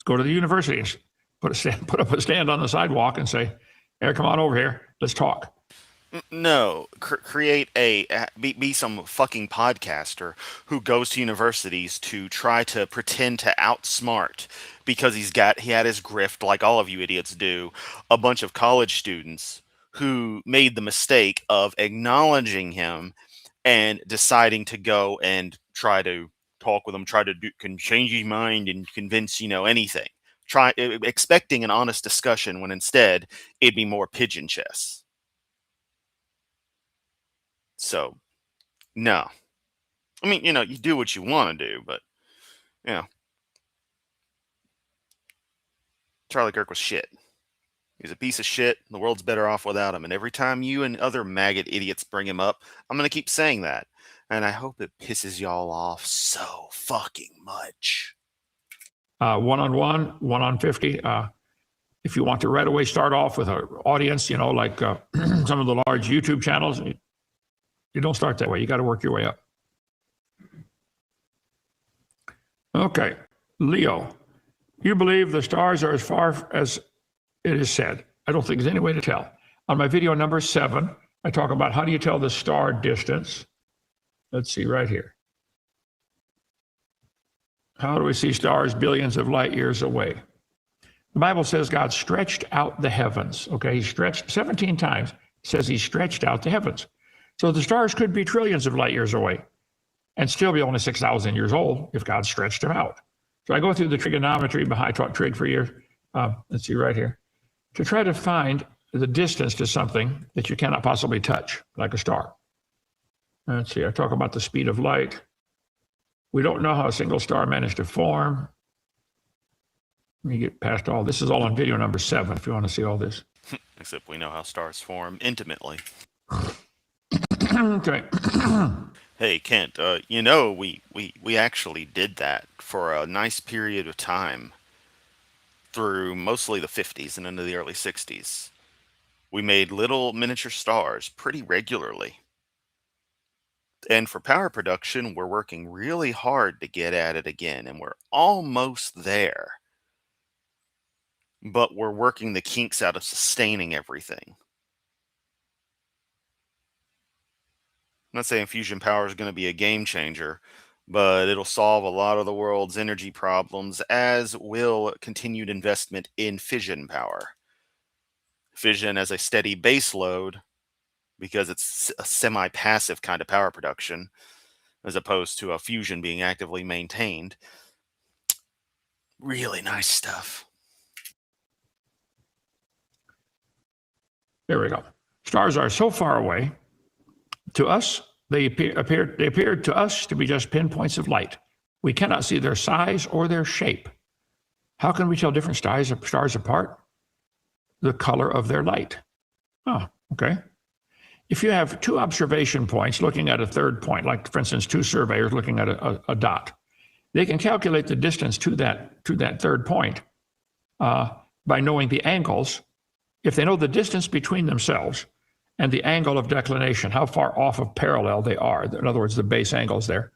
go to the university and put up a stand on the sidewalk and say, "Hey, come on over here, let's talk." No, create be some fucking podcaster who goes to universities to try to pretend to outsmart because he had his grift like all of you idiots do, a bunch of college students who made the mistake of acknowledging him and deciding to go and try to talk with him, can change his mind and convince anything. Expecting an honest discussion when instead it'd be more pigeon chess. So, no. I mean, you do what you want to do, but, Charlie Kirk was shit. He's a piece of shit. The world's better off without him. And every time you and other maggot idiots bring him up, I'm going to keep saying that. And I hope it pisses y'all off so fucking much. One-on-one, 1-on-50. If you want to right away start off with an audience, like some of the large YouTube channels, you don't start that way. You got to work your way up. Okay. Leo, you believe the stars are as far as it is said. I don't think there's any way to tell. On my video number 7, I talk about how do you tell the star distance. Let's see right here. How do we see stars billions of light years away? The Bible says God stretched out the heavens. Okay, he stretched 17 times. It says he stretched out the heavens. So the stars could be trillions of light years away and still be only 6,000 years old if God stretched them out. So I go through the trigonometry behind, I taught trig for years. Let's see right here. To try to find the distance to something that you cannot possibly touch, like a star. Let's see, I talk about the speed of light. We don't know how a single star managed to form. Let me get past all this. Is all on video number 7 if you want to see all this. Except we know how stars form intimately. Okay. Hey, Kent, we actually did that for a nice period of time through mostly the 50s and into the early 60s. We made little miniature stars pretty regularly. And for power production, we're working really hard to get at it again, and we're almost there. But we're working the kinks out of sustaining everything. I'm not saying fusion power is going to be a game changer, but it'll solve a lot of the world's energy problems, as will continued investment in fission power. Fission as a steady base load, because it's a semi-passive kind of power production, as opposed to a fusion being actively maintained. Really nice stuff. There we go. Stars are so far away. To us, they appear to us to be just pinpoints of light. We cannot see their size or their shape. How can we tell different stars apart? The color of their light. Oh, okay. If you have 2 observation points looking at a third point, like for instance, 2 surveyors looking at a dot, they can calculate the distance to that third point by knowing the angles. If they know the distance between themselves and the angle of declination, how far off of parallel they are, in other words, the base angles there,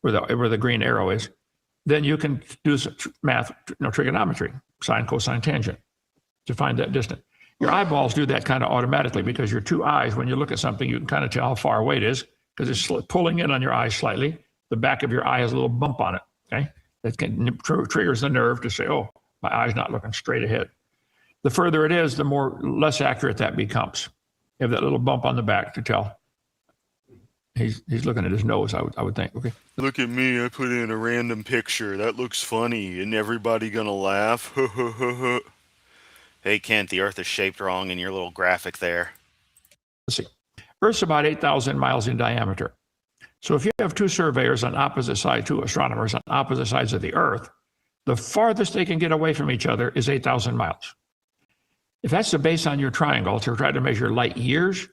where the green arrow is, then you can do math, trigonometry, sine, cosine, tangent, to find that distance. Your eyeballs do that kind of automatically because your 2 eyes, when you look at something, you can kind of tell how far away it is because it's pulling in on your eye slightly. The back of your eye has a little bump on it, okay? That triggers the nerve to say, oh, my eye's not looking straight ahead. The further it is, the less accurate that becomes. You have that little bump on the back to tell. He's looking at his nose, I would think. Okay. Look at me, I put in a random picture. That looks funny. Isn't everybody gonna laugh? Hey, Kent, the Earth is shaped wrong in your little graphic there. Let's see. Earth's about 8,000 miles in diameter. So if you have two surveyors on opposite sides, two astronomers on opposite sides of the Earth, the farthest they can get away from each other is 8,000 miles. If that's the base on your triangle to try to measure light years,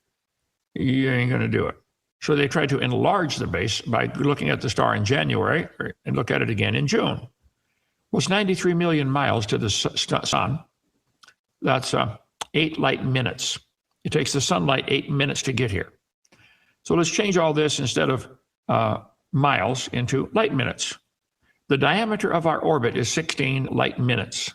you ain't going to do it. So they tried to enlarge the base by looking at the star in January and look at it again in June. Well, it's 93 million miles to the sun. That's 8 light minutes. It takes the sunlight 8 minutes to get here. So let's change all this instead of miles into light minutes. The diameter of our orbit is 16 light minutes.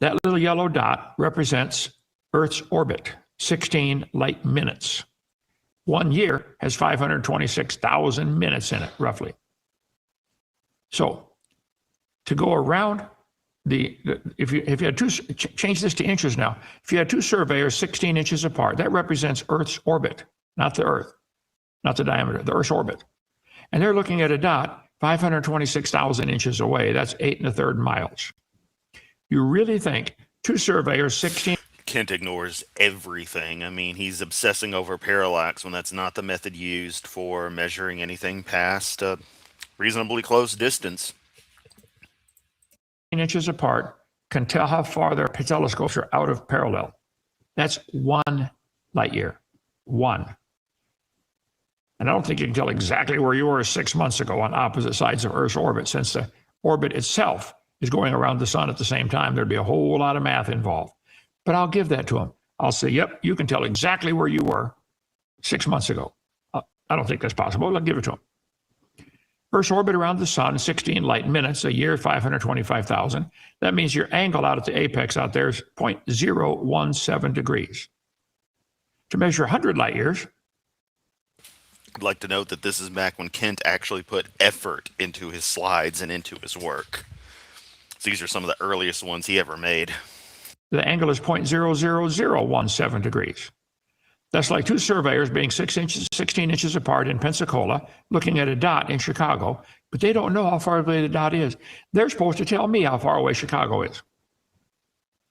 That little yellow dot represents Earth's orbit, 16 light minutes. 1 year has 526,000 minutes in it, roughly. So to go around if you had two, change this to inches now. If you had two surveyors 16 inches apart, that represents Earth's orbit, not the Earth, not the diameter, the Earth's orbit. And they're looking at a dot 526,000 inches away. That's 8 1/3 miles. You really think two surveyors 16? Kent ignores everything. I mean, he's obsessing over parallax when that's not the method used for measuring anything past a reasonably close distance. Inches apart can tell how far their telescopes are out of parallel. That's 1 light year. 1. And I don't think you can tell exactly where you were 6 months ago on opposite sides of Earth's orbit, since the orbit itself is going around the sun at the same time. There'd be a whole lot of math involved. But I'll give that to him. I'll say, yep, you can tell exactly where you were 6 months ago. I don't think that's possible. I'll give it to him. Earth's orbit around the sun, 16 light minutes, a year, 525,000. That means your angle out at the apex out there is 0.017 degrees. To measure 100 light years, I'd like to note that this is back when Kent actually put effort into his slides and into his work. So these are some of the earliest ones he ever made. The angle is 0.00017 degrees. That's like two surveyors being 16 inches apart in Pensacola, looking at a dot in Chicago, but they don't know how far away the dot is. They're supposed to tell me how far away Chicago is.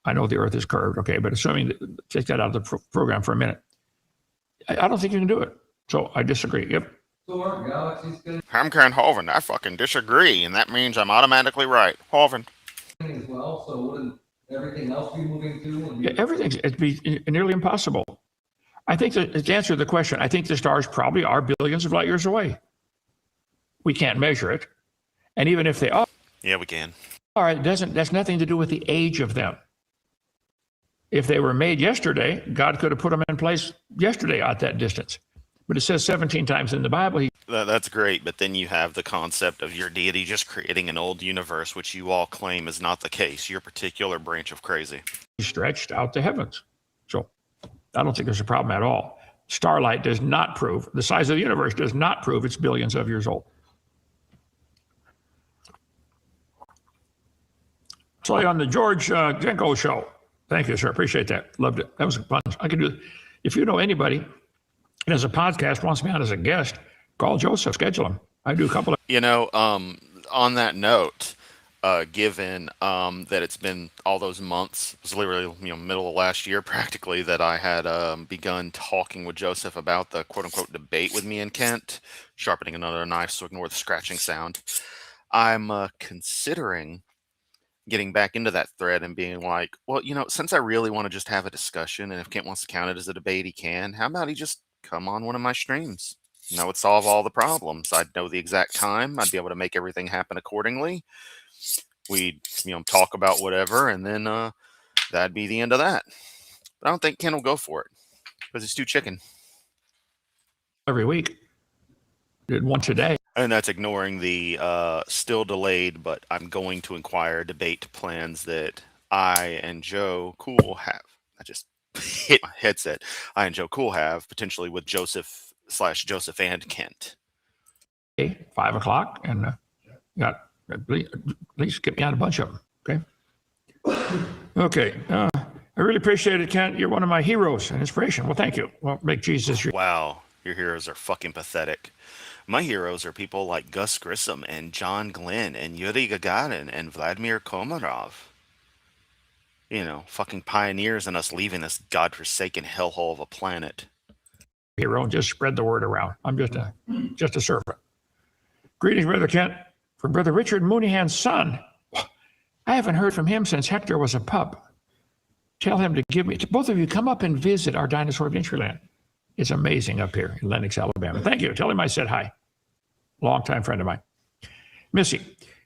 I know the Earth is curved, okay, but assuming take that out of the program for a minute. I don't think you can do it. So I disagree. Yep. So aren't galaxies getting I'm Karen Hovind. I fucking disagree, and that means I'm automatically right. Hovind. as well? So wouldn't everything else be moving too? Yeah, it'd be nearly impossible. I think that to answer the question, I think the stars probably are billions of light years away. We can't measure it. And even if they are, Yeah, we can. that's nothing to do with the age of them. If they were made yesterday, God could have put them in place yesterday at that distance. But it says 17 times in the Bible, That's great, but then you have the concept of your deity just creating an old universe, which you all claim is not the case. Your particular branch of crazy. he stretched out the heavens. So I don't think there's a problem at all. Starlight does not prove, the size of the universe does not prove it's billions of years old. So on the George Jenko show. Thank you, sir. Appreciate that. Loved it. That was fun. I could do, if you know anybody and as a podcast wants me on as a guest, call Joseph, schedule him. I do a couple of. You know, on that note, given that it's been all those months, it was literally middle of last year practically, that I had begun talking with Joseph about the quote-unquote debate with me and Kent, sharpening another knife so ignore the scratching sound. I'm considering getting back into that thread and being like, well, since I really want to just have a discussion, and if Kent wants to count it as a debate, he can. How about he just come on one of my streams? That would solve all the problems. I'd know the exact time. I'd be able to make everything happen accordingly. We'd, talk about whatever, and then that'd be the end of that. But I don't think Ken will go for it because he's too chicken. Every week. Did one today. And that's ignoring the still delayed, but I'm going to inquire debate plans that I and Joe Cool have. I just hit my headset. I and Joe Cool have potentially with Joseph and Kent. 5 o'clock, and got at least get me on a bunch of them. Okay. Okay. I really appreciate it, Kent. You're one of my heroes and inspiration. Well, thank you. Well, make Jesus your. Wow, your heroes are fucking pathetic. My heroes are people like Gus Grissom and John Glenn and Yuri Gagarin and Vladimir Komarov. Fucking pioneers in us leaving this godforsaken hellhole of a planet. hero and just spread the word around. I'm just a servant. Greetings, Brother Kent, from Brother Richard Mooneyhan's son. I haven't heard from him since Hector was a pup. Tell him to give me, both of you, come up and visit our dinosaur adventureland. It's amazing up here in Lenox, Alabama. Thank you. Tell him I said hi. Longtime friend of mine. Missy, do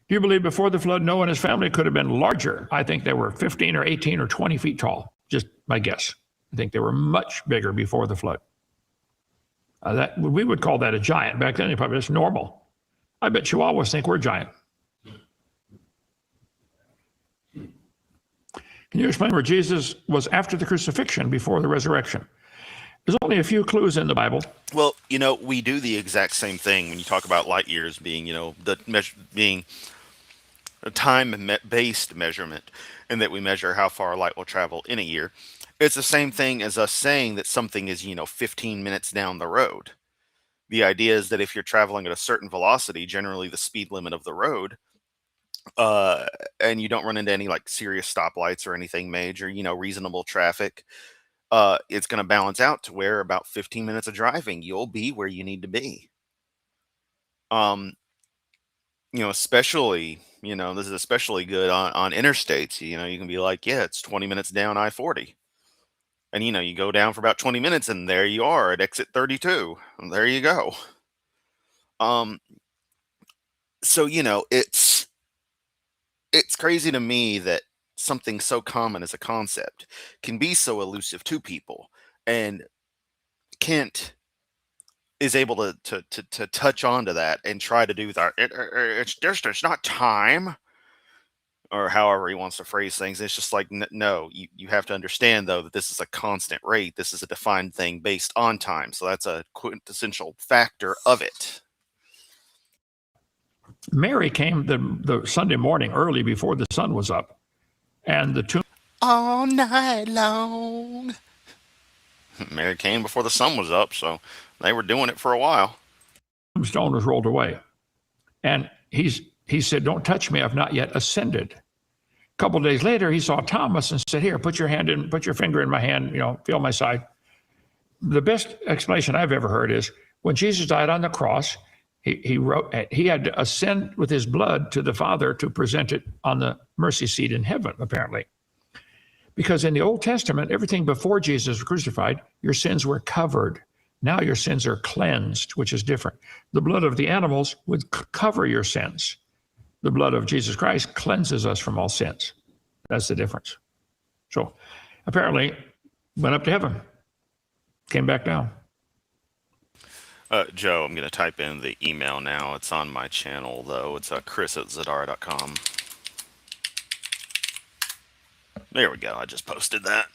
you believe before the flood, Noah and his family could have been larger? I think they were 15 or 18 or 20 feet tall. Just my guess. I think they were much bigger before the flood. We would call that a giant. Back then, probably just normal. I bet Chihuahuas think we're giant. Can you explain where Jesus was after the crucifixion, before the resurrection? There's only a few clues in the Bible. Well, we do the exact same thing when you talk about light years being, being a time-based measurement, and that we measure how far light will travel in a year. It's the same thing as us saying that something is, 15 minutes down the road. The idea is that if you're traveling at a certain velocity, generally the speed limit of the road, and you don't run into any like serious stoplights or anything major, reasonable traffic, it's going to balance out to where about 15 minutes of driving, you'll be where you need to be. Especially, this is especially good on interstates. You can be like, yeah, it's 20 minutes down I-40. And, you go down for about 20 minutes and there you are at exit 32. And there you go. So, it's crazy to me that something so common as a concept can be so elusive to people. And Kent is able to touch onto that and try to do that. It's not time, or however he wants to phrase things. It's just like, no, you have to understand, though, that this is a constant rate. This is a defined thing based on time. So that's a quintessential factor of it. Mary came the Sunday morning early before the sun was up, and the tomb all night long. Mary came before the sun was up, so they were doing it for a while. Tombstone was rolled away, and he said, "Don't touch me; I've not yet ascended." A couple of days later, he saw Thomas and said, "Here, put your finger in my hand, feel my side." The best explanation I've ever heard is when Jesus died on the cross, he had to ascend with his blood to the Father to present it on the mercy seat in heaven, apparently. Because in the Old Testament, everything before Jesus was crucified, your sins were covered. Now your sins are cleansed, which is different. The blood of the animals would cover your sins. The blood of Jesus Christ cleanses us from all sins. That's the difference. So apparently, went up to heaven, came back down. Joe, I'm going to type in the email now. It's on my channel, though. It's chris@zadara.com. There we go. I just posted that.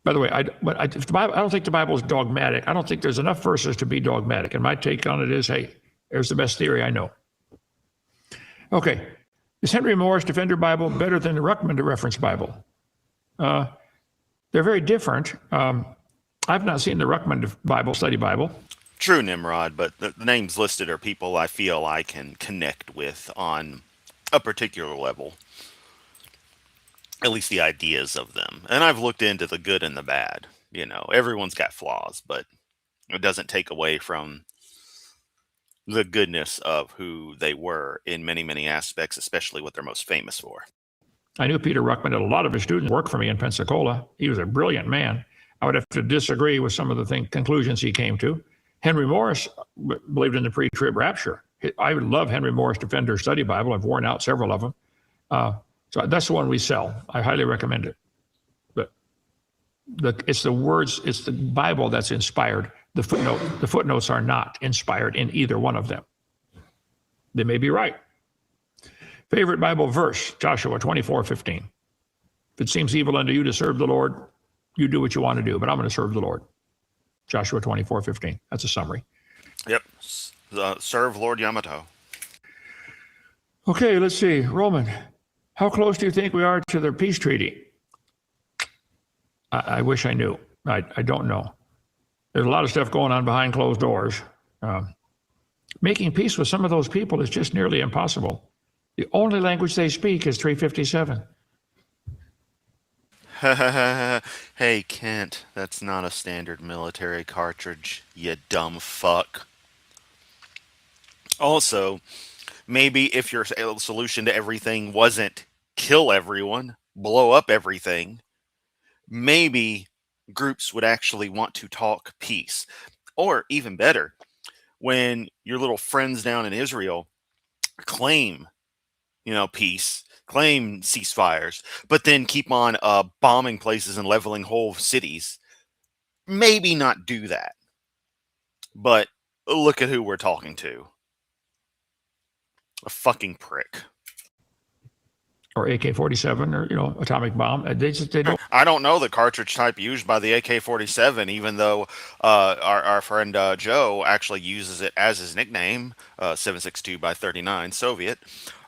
By the way, I don't think the Bible is dogmatic. I don't think there's enough verses to be dogmatic. And my take on it is, hey, there's the best theory I know. Okay. Is Henry Moore's Defender Bible better than the Ruckman Reference Bible? They're very different. I've not seen the Ruckman Bible, Study Bible. True, Nimrod, but the names listed are people I feel I can connect with on a particular level. At least the ideas of them. And I've looked into the good and the bad. Everyone's got flaws, but it doesn't take away from the goodness of who they were in many, many aspects, especially what they're most famous for. I knew Peter Ruckman, and a lot of his students worked for me in Pensacola. He was a brilliant man. I would have to disagree with some of the conclusions he came to. Henry Morris believed in the pre-trib rapture. I love Henry Morris Defender Study Bible. I've worn out several of them. So that's the one we sell. I highly recommend it. But it's the words, it's the Bible that's inspired. The footnotes are not inspired in either one of them. They may be right. Favorite Bible verse, Joshua 24:15. If it seems evil unto you to serve the Lord, you do what you want to do, but I'm going to serve the Lord. Joshua 24:15. That's a summary. Yep. Serve Lord Yamato. Okay, let's see. Roman, how close do you think we are to the peace treaty? I wish I knew. I don't know. There's a lot of stuff going on behind closed doors. Making peace with some of those people is just nearly impossible. The only language they speak is 357. Hey, Kent, that's not a standard military cartridge, you dumb fuck. Also, maybe if your solution to everything wasn't kill everyone, blow up everything, maybe groups would actually want to talk peace. Or even better, when your little friends down in Israel claim, peace, claim ceasefires, but then keep on bombing places and leveling whole cities, maybe not do that. But look at who we're talking to. A fucking prick. Or AK-47 or atomic bomb. They don't. I don't know the cartridge type used by the AK-47, even though our friend Joe actually uses it as his nickname, 762 by 39 Soviet.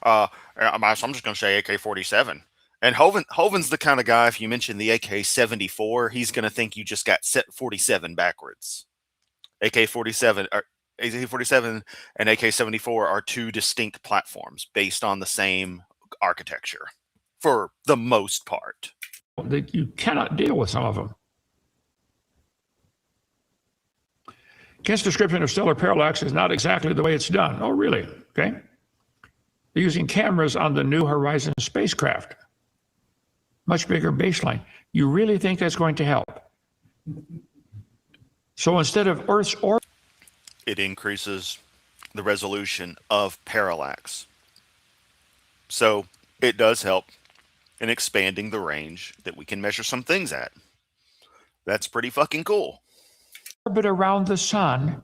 I'm just going to say AK-47. And Hoven's the kind of guy, if you mention the AK-74, he's going to think you just got set 47 backwards. AK-47 and AK-74 are two distinct platforms based on the same architecture for the most part. You cannot deal with some of them. Kent's description of stellar parallax is not exactly the way it's done. Oh, really? Okay. They're using cameras on the New Horizons spacecraft. Much bigger baseline. You really think that's going to help? So instead of Earth's orbit, it increases the resolution of parallax. So it does help in expanding the range that we can measure some things at. That's pretty fucking cool. Orbit around the sun,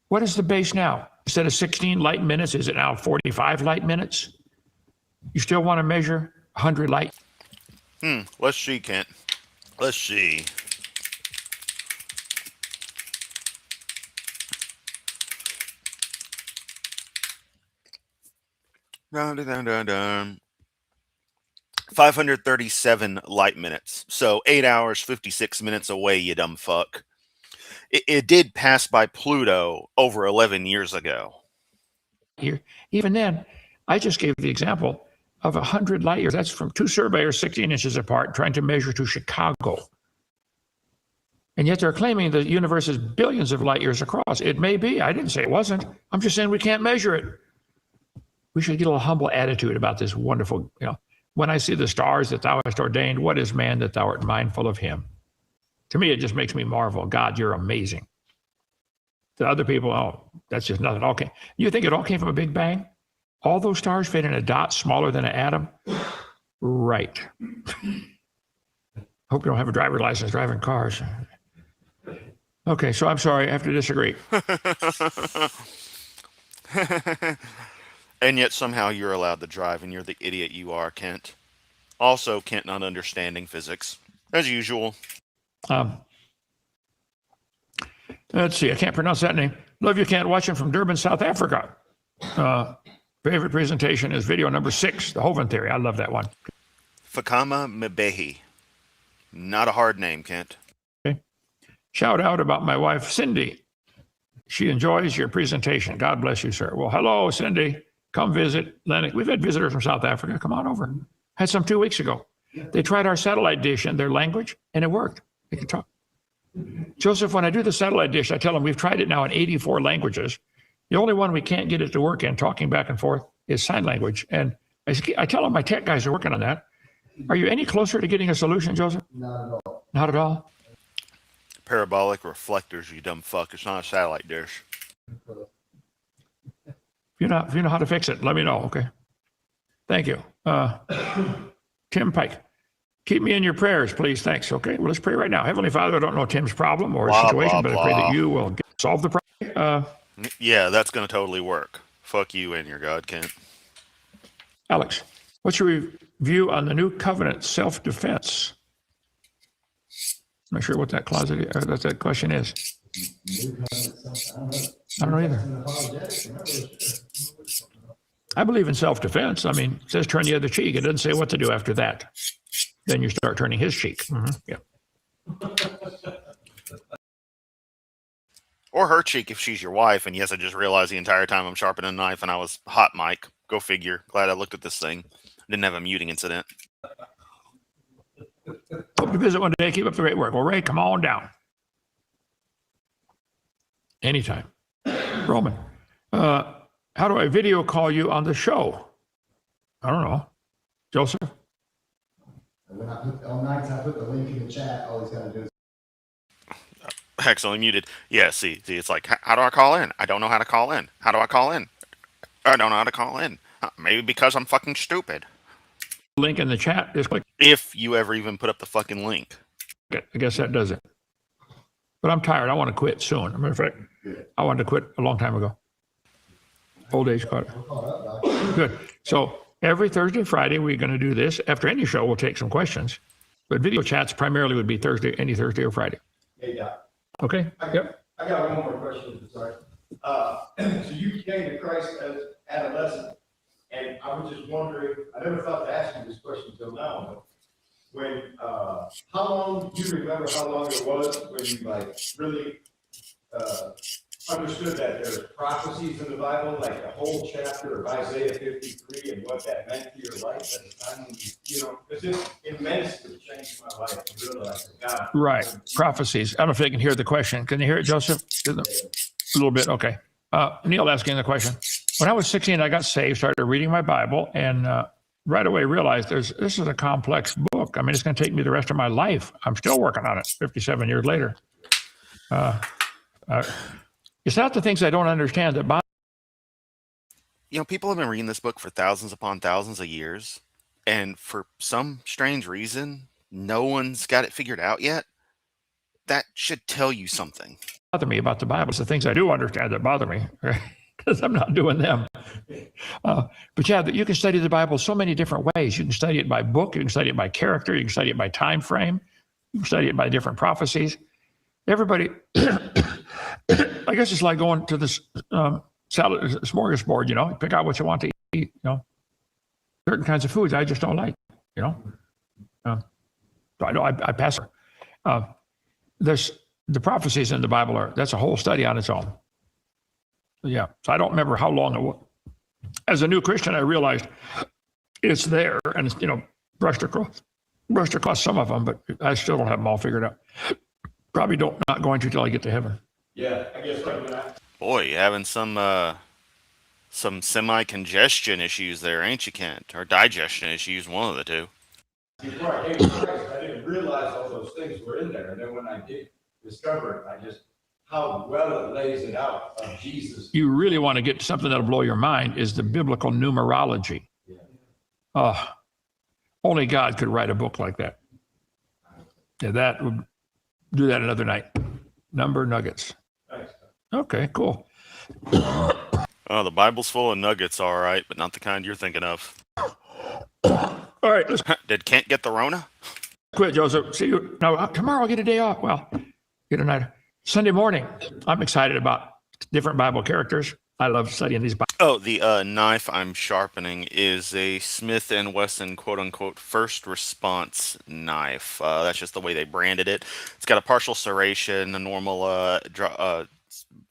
what is the base now? Instead of 16 light minutes, is it now 45 light minutes? You still want to measure 100 light? Let's see, Kent. Let's see. Dun, dun, dun, dun. 537 light minutes. So 8 hours, 56 minutes away, you dumb fuck. It did pass by Pluto over 11 years ago. Here, even then, I just gave the example of 100 light years. That's from two surveyors 16 inches apart trying to measure to Chicago. And yet they're claiming the universe is billions of light years across. It may be. I didn't say it wasn't. I'm just saying we can't measure it. We should get a little humble attitude about this wonderful, when I see the stars that thou hast ordained, what is man that thou art mindful of him? To me, it just makes me marvel. God, you're amazing. To other people, oh, that's just nothing. Okay. You think it all came from a Big Bang? All those stars fit in a dot smaller than an atom? Right. Hope you don't have a driver's license driving cars. Okay, so I'm sorry, I have to disagree. And yet somehow you're allowed to drive, and you're the idiot you are, Kent. Also, Kent not understanding physics, as usual. Let's see, I can't pronounce that name. Love you, Kent, watching from Durban, South Africa. Favorite presentation is video number 6, the Hoven theory. I love that one. Fakama Mbehi. Not a hard name, Kent. Okay. Shout out about my wife, Cindy. She enjoys your presentation. God bless you, sir. Well, hello, Cindy. Come visit Lennox. We've had visitors from South Africa. Come on over. Had some 2 weeks ago. They tried our satellite dish in their language, and it worked. They can talk. Joseph, when I do the satellite dish, I tell them we've tried it now in 84 languages. The only one we can't get it to work in, talking back and forth, is sign language. And I tell them my tech guys are working on that. Are you any closer to getting a solution, Joseph? Not at all. Not at all? Parabolic reflectors, you dumb fuck. It's not a satellite dish. If you know how to fix it, let me know, okay? Thank you. Tim Pike, keep me in your prayers, please. Thanks. Okay, well, let's pray right now. Heavenly Father, I don't know Tim's problem or Blah, situation, blah, but I pray blah. that you will solve the problem. Yeah, that's going to totally work. Fuck you and your God, Kent. Alex, what's your view on the new covenant self-defense? I'm not sure what that that question is. I don't know either. I believe in self-defense. I mean, it says turn the other cheek. It doesn't say what to do after that. Then you start turning his cheek. Yeah. Or her cheek if she's your wife. And yes, I just realized the entire time I'm sharpening a knife and I was hot mic. Go figure. Glad I looked at this thing. Didn't have a muting incident. Hope to visit one day. Keep up the great work. Well, Ray, come on down. Anytime. Roman, how do I video call you on the show? I don't know. Joseph? When I put, on nights, I put the link in the chat, all he's gotta do is. Accidentally muted. Yeah, see, it's like, how do I call in? I don't know how to call in. How do I call in? I don't know how to call in. Maybe because I'm fucking stupid. Link in the chat. Just click If you ever even put up the fucking link. it. I guess that does it. But I'm tired. I want to quit soon. As a matter of fact, I wanted to quit a long time ago. Old age caught. We're caught up, Doc. Good. So every Thursday, Friday, we're going to do this. After any show, we'll take some questions. But video chats primarily would be Thursday, any Thursday or Friday. Hey, Doc, Okay? Yep. I got one more question, sorry. So you came to Christ as adolescent, and I was just wondering, I never thought to ask you this question until now, but when, how long, do you remember how long it was when you like really, understood that there's prophecies in the Bible, like the whole chapter of Isaiah 53 and what that meant to your life at the time when you know, because it immensely changed my life and realized that God. Right. Prophecies. I don't know if they can hear the question. Can you hear it, Joseph? A little bit. Okay. Neil asking the question. When I was 16, I got saved, started reading my Bible, and right away realized this is a complex book. I mean, it's going to take me the rest of my life. I'm still working on it 57 years later. It's not the things I don't understand that bother. You know, people have been reading this book for thousands upon thousands of years, and for some strange reason, no one's got it figured out yet. That should tell you something. Me about the Bible. It's the things I do understand that bother me because I'm not doing them. But yeah, you can study the Bible so many different ways. You can study it by book. You can study it by character. You can study it by time frame. You can study it by different prophecies. Everybody, I guess it's like going to this salad smorgasbord. You know, pick out what you want to eat. You know, certain kinds of foods I just don't like. You know, so I know I pass. There's the prophecies in the Bible that's a whole study on its own. Yeah, so I don't remember how long it was. As a new Christian, I realized it's there, and it's, you know, brushed across some of them, but I still don't have them all figured out. Probably not going to till I get to heaven. Yeah, I guess like that. Boy, you having some semi-congestion issues there, ain't you, Kent? Or digestion issues, one of the two. Before I came to Christ, I didn't realize all those things were in there, and then when I did discover it, how well it lays it out of Jesus. You really want to get to something that'll blow your mind is the biblical numerology. Only God could write a book like that. Yeah, that would do that another night. Number nuggets. Thanks. Okay, cool. Oh, the Bible's full of nuggets, all right, but not the kind you're thinking of. All right, let's Did Kent get the Rona? quit, Joseph. See you. No, tomorrow I'll get a day off. Well, get a night. Sunday morning, I'm excited about different Bible characters. I love studying these Bible. Oh, the knife I'm sharpening is a Smith & Wesson quote-unquote first response knife. That's just the way they branded it. It's got a partial serration, a normal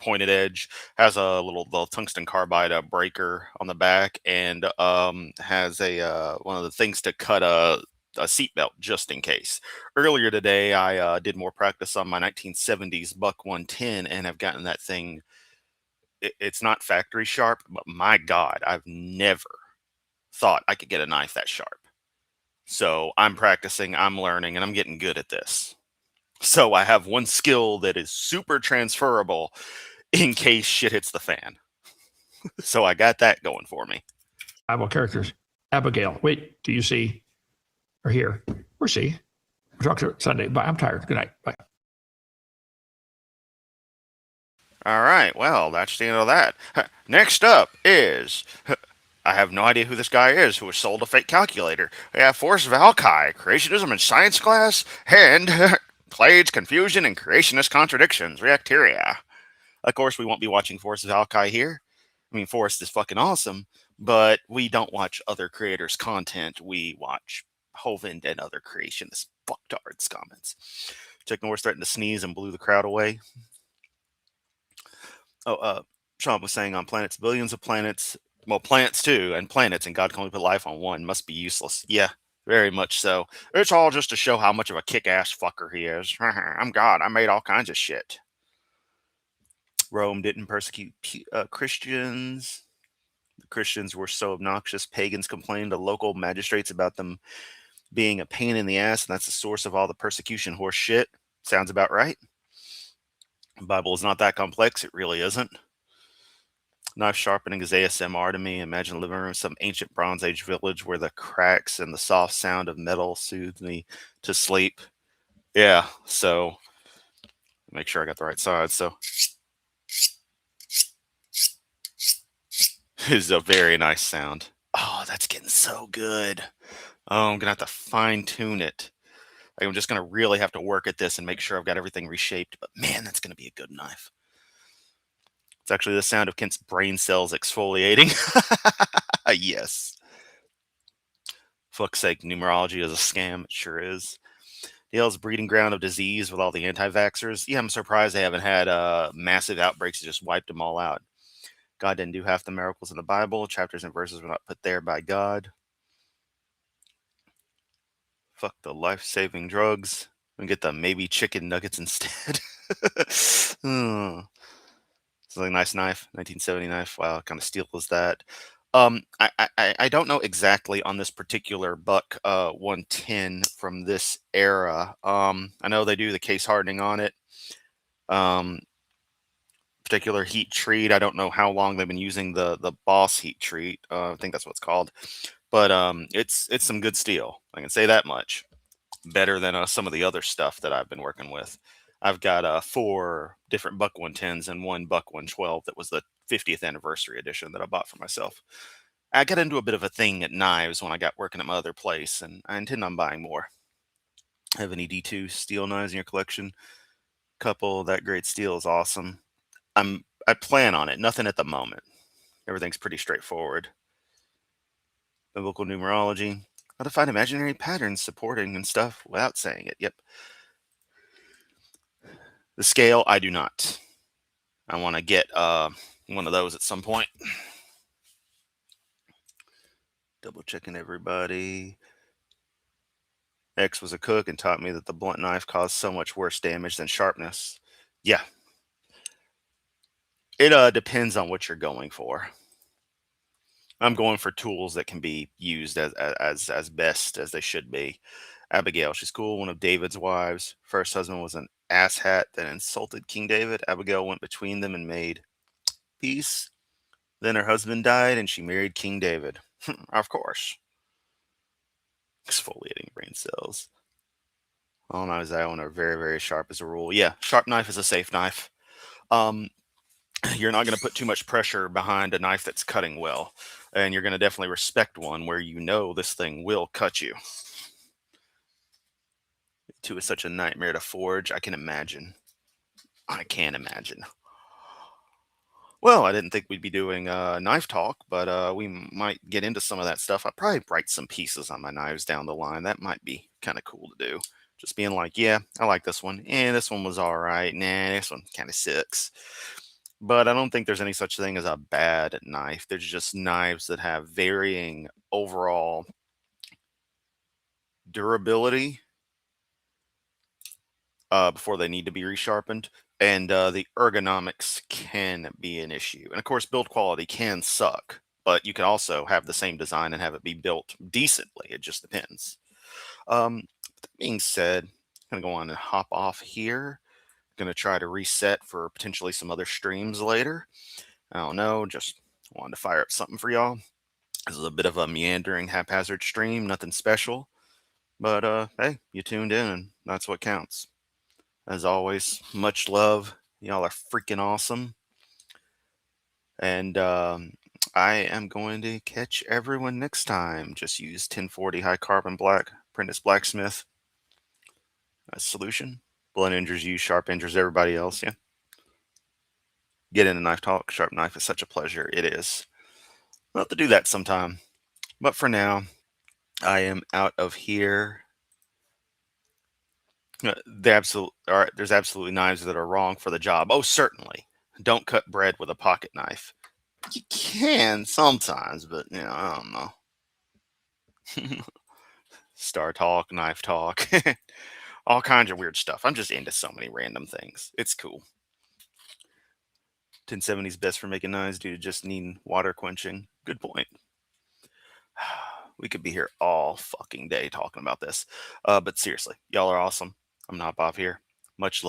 pointed edge, has a little tungsten carbide breaker on the back, and has a one of the things to cut a seatbelt just in case. Earlier today, I did more practice on my 1970s Buck 110 and have gotten that thing. It's not factory sharp, but my God, I've never thought I could get a knife that sharp. So I'm practicing, I'm learning, and I'm getting good at this. So I have one skill that is super transferable in case shit hits the fan. So I got that going for me. Bible characters. Abigail. Wait, do you see or hear or see? We'll talk to Sunday. Bye. I'm tired. Good night. Bye. All right, well, that's the end of that. Next up is, I have no idea who this guy is who was sold a fake calculator. We have Forrest Valkai, Creationism in Science Class, and Clades, Confusion, and Creationist Contradictions, Reacteria. Of course, we won't be watching Forrest Valkai here. I mean, Forrest is fucking awesome, but we don't watch other creators' content. We watch Hovind and other creationist fucktards' comments. Chuck Norris threatened to sneeze and blew the crowd away. Sean was saying on planets, billions of planets, well, planets too, and planets, and God can only put life on one, must be useless. Yeah, Very much so. It's all just to show how much of a kick-ass fucker he is. I'm God. I made all kinds of shit. Rome didn't persecute Christians. The Christians were so obnoxious, pagans complained to local magistrates about them being a pain in the ass, and that's the source of all the persecution horse shit. Sounds about right. The Bible is not that complex. It really isn't. Knife sharpening is ASMR to me. Imagine living room in some ancient Bronze Age village where the cracks and the soft sound of metal soothe me to sleep. Yeah, so make sure I got the right side. So it's a very nice sound. Oh, that's getting so good. Oh, I'm gonna have to fine tune it. Like, I'm just gonna really have to work at this and make sure I've got everything reshaped. But man, that's gonna be a good knife. It's actually the sound of Kent's brain cells exfoliating. Yes. Fuck's sake, numerology is a scam. It sure is. Yale's breeding ground of disease with all the anti-vaxxers. Yeah, I'm surprised they haven't had massive outbreaks that just wiped them all out. God didn't do half the miracles in the Bible. Chapters and verses were not put there by God. Fuck the life-saving drugs. And get the maybe chicken nuggets instead. Hmm. It's a nice knife, 1970 knife. Wow, what kind of steel is that? I don't know exactly on this particular buck 110 from this era. I know they do the case hardening on it. Particular heat treat. I don't know how long they've been using the Boss heat treat. I think that's what it's called. But it's some good steel. I can say that much. Better than some of the other stuff that I've been working with. I've got 4 different Buck 110s and 1 Buck 112 that was the 50th anniversary edition that I bought for myself. I got into a bit of a thing at knives when I got working at my other place, and I intend on buying more. Have any D2 steel knives in your collection? Couple. That great steel is awesome. I plan on it. Nothing at the moment. Everything's pretty straightforward. Biblical numerology. How to find imaginary patterns supporting and stuff without saying it. Yep. The scale, I do not. I want to get one of those at some point. Double checking everybody. X was a cook and taught me that the blunt knife caused so much worse damage than sharpness. Yeah. It depends on what you're going for. I'm going for tools that can be used as best as they should be. Abigail, she's cool, one of David's wives. First husband was an asshat that insulted King David. Abigail went between them and made peace. Then her husband died and she married King David. Of course. Exfoliating brain cells. All knives I own are very, very sharp as a rule. Yeah, sharp knife is a safe knife. You're not going to put too much pressure behind a knife that's cutting well. And you're going to definitely respect one where you know this thing will cut you. Two is such a nightmare to forge. I can imagine. I can imagine. Well, I didn't think we'd be doing knife talk, but we might get into some of that stuff. I'll probably write some pieces on my knives down the line. That might be kind of cool to do. Just being like, yeah, I like this one. This one was all right. Nah, this one kind of sucks. But I don't think there's any such thing as a bad knife. There's just knives that have varying overall durability before they need to be resharpened. And the ergonomics can be an issue. And of course, build quality can suck, but you can also have the same design and have it be built decently. It just depends. That being said, I'm going to go on and hop off here. Going to try to reset for potentially some other streams later. I don't know, just wanted to fire up something for y'all. This is a bit of a meandering, haphazard stream, nothing special. But hey, you tuned in, and that's what counts. As always, much love. Y'all are freaking awesome. And I am going to catch everyone next time. Just use 1040 high carbon black, Prentice Blacksmith solution. Blunt injures you, sharp injures everybody else. Yeah. Get into knife talk. Sharp knife is such a pleasure. It is. We'll have to do that sometime. But for now, I am out of here. There's absolutely knives that are wrong for the job. Oh, certainly. Don't cut bread with a pocket knife. You can sometimes, but I don't know. Star Talk, Knife Talk, all kinds of weird stuff. I'm just into so many random things. It's cool. 1070 is best for making noise due to just needing water quenching. Good point. We could be here all fucking day talking about this. But seriously, y'all are awesome. I'm not Bob here. Much love.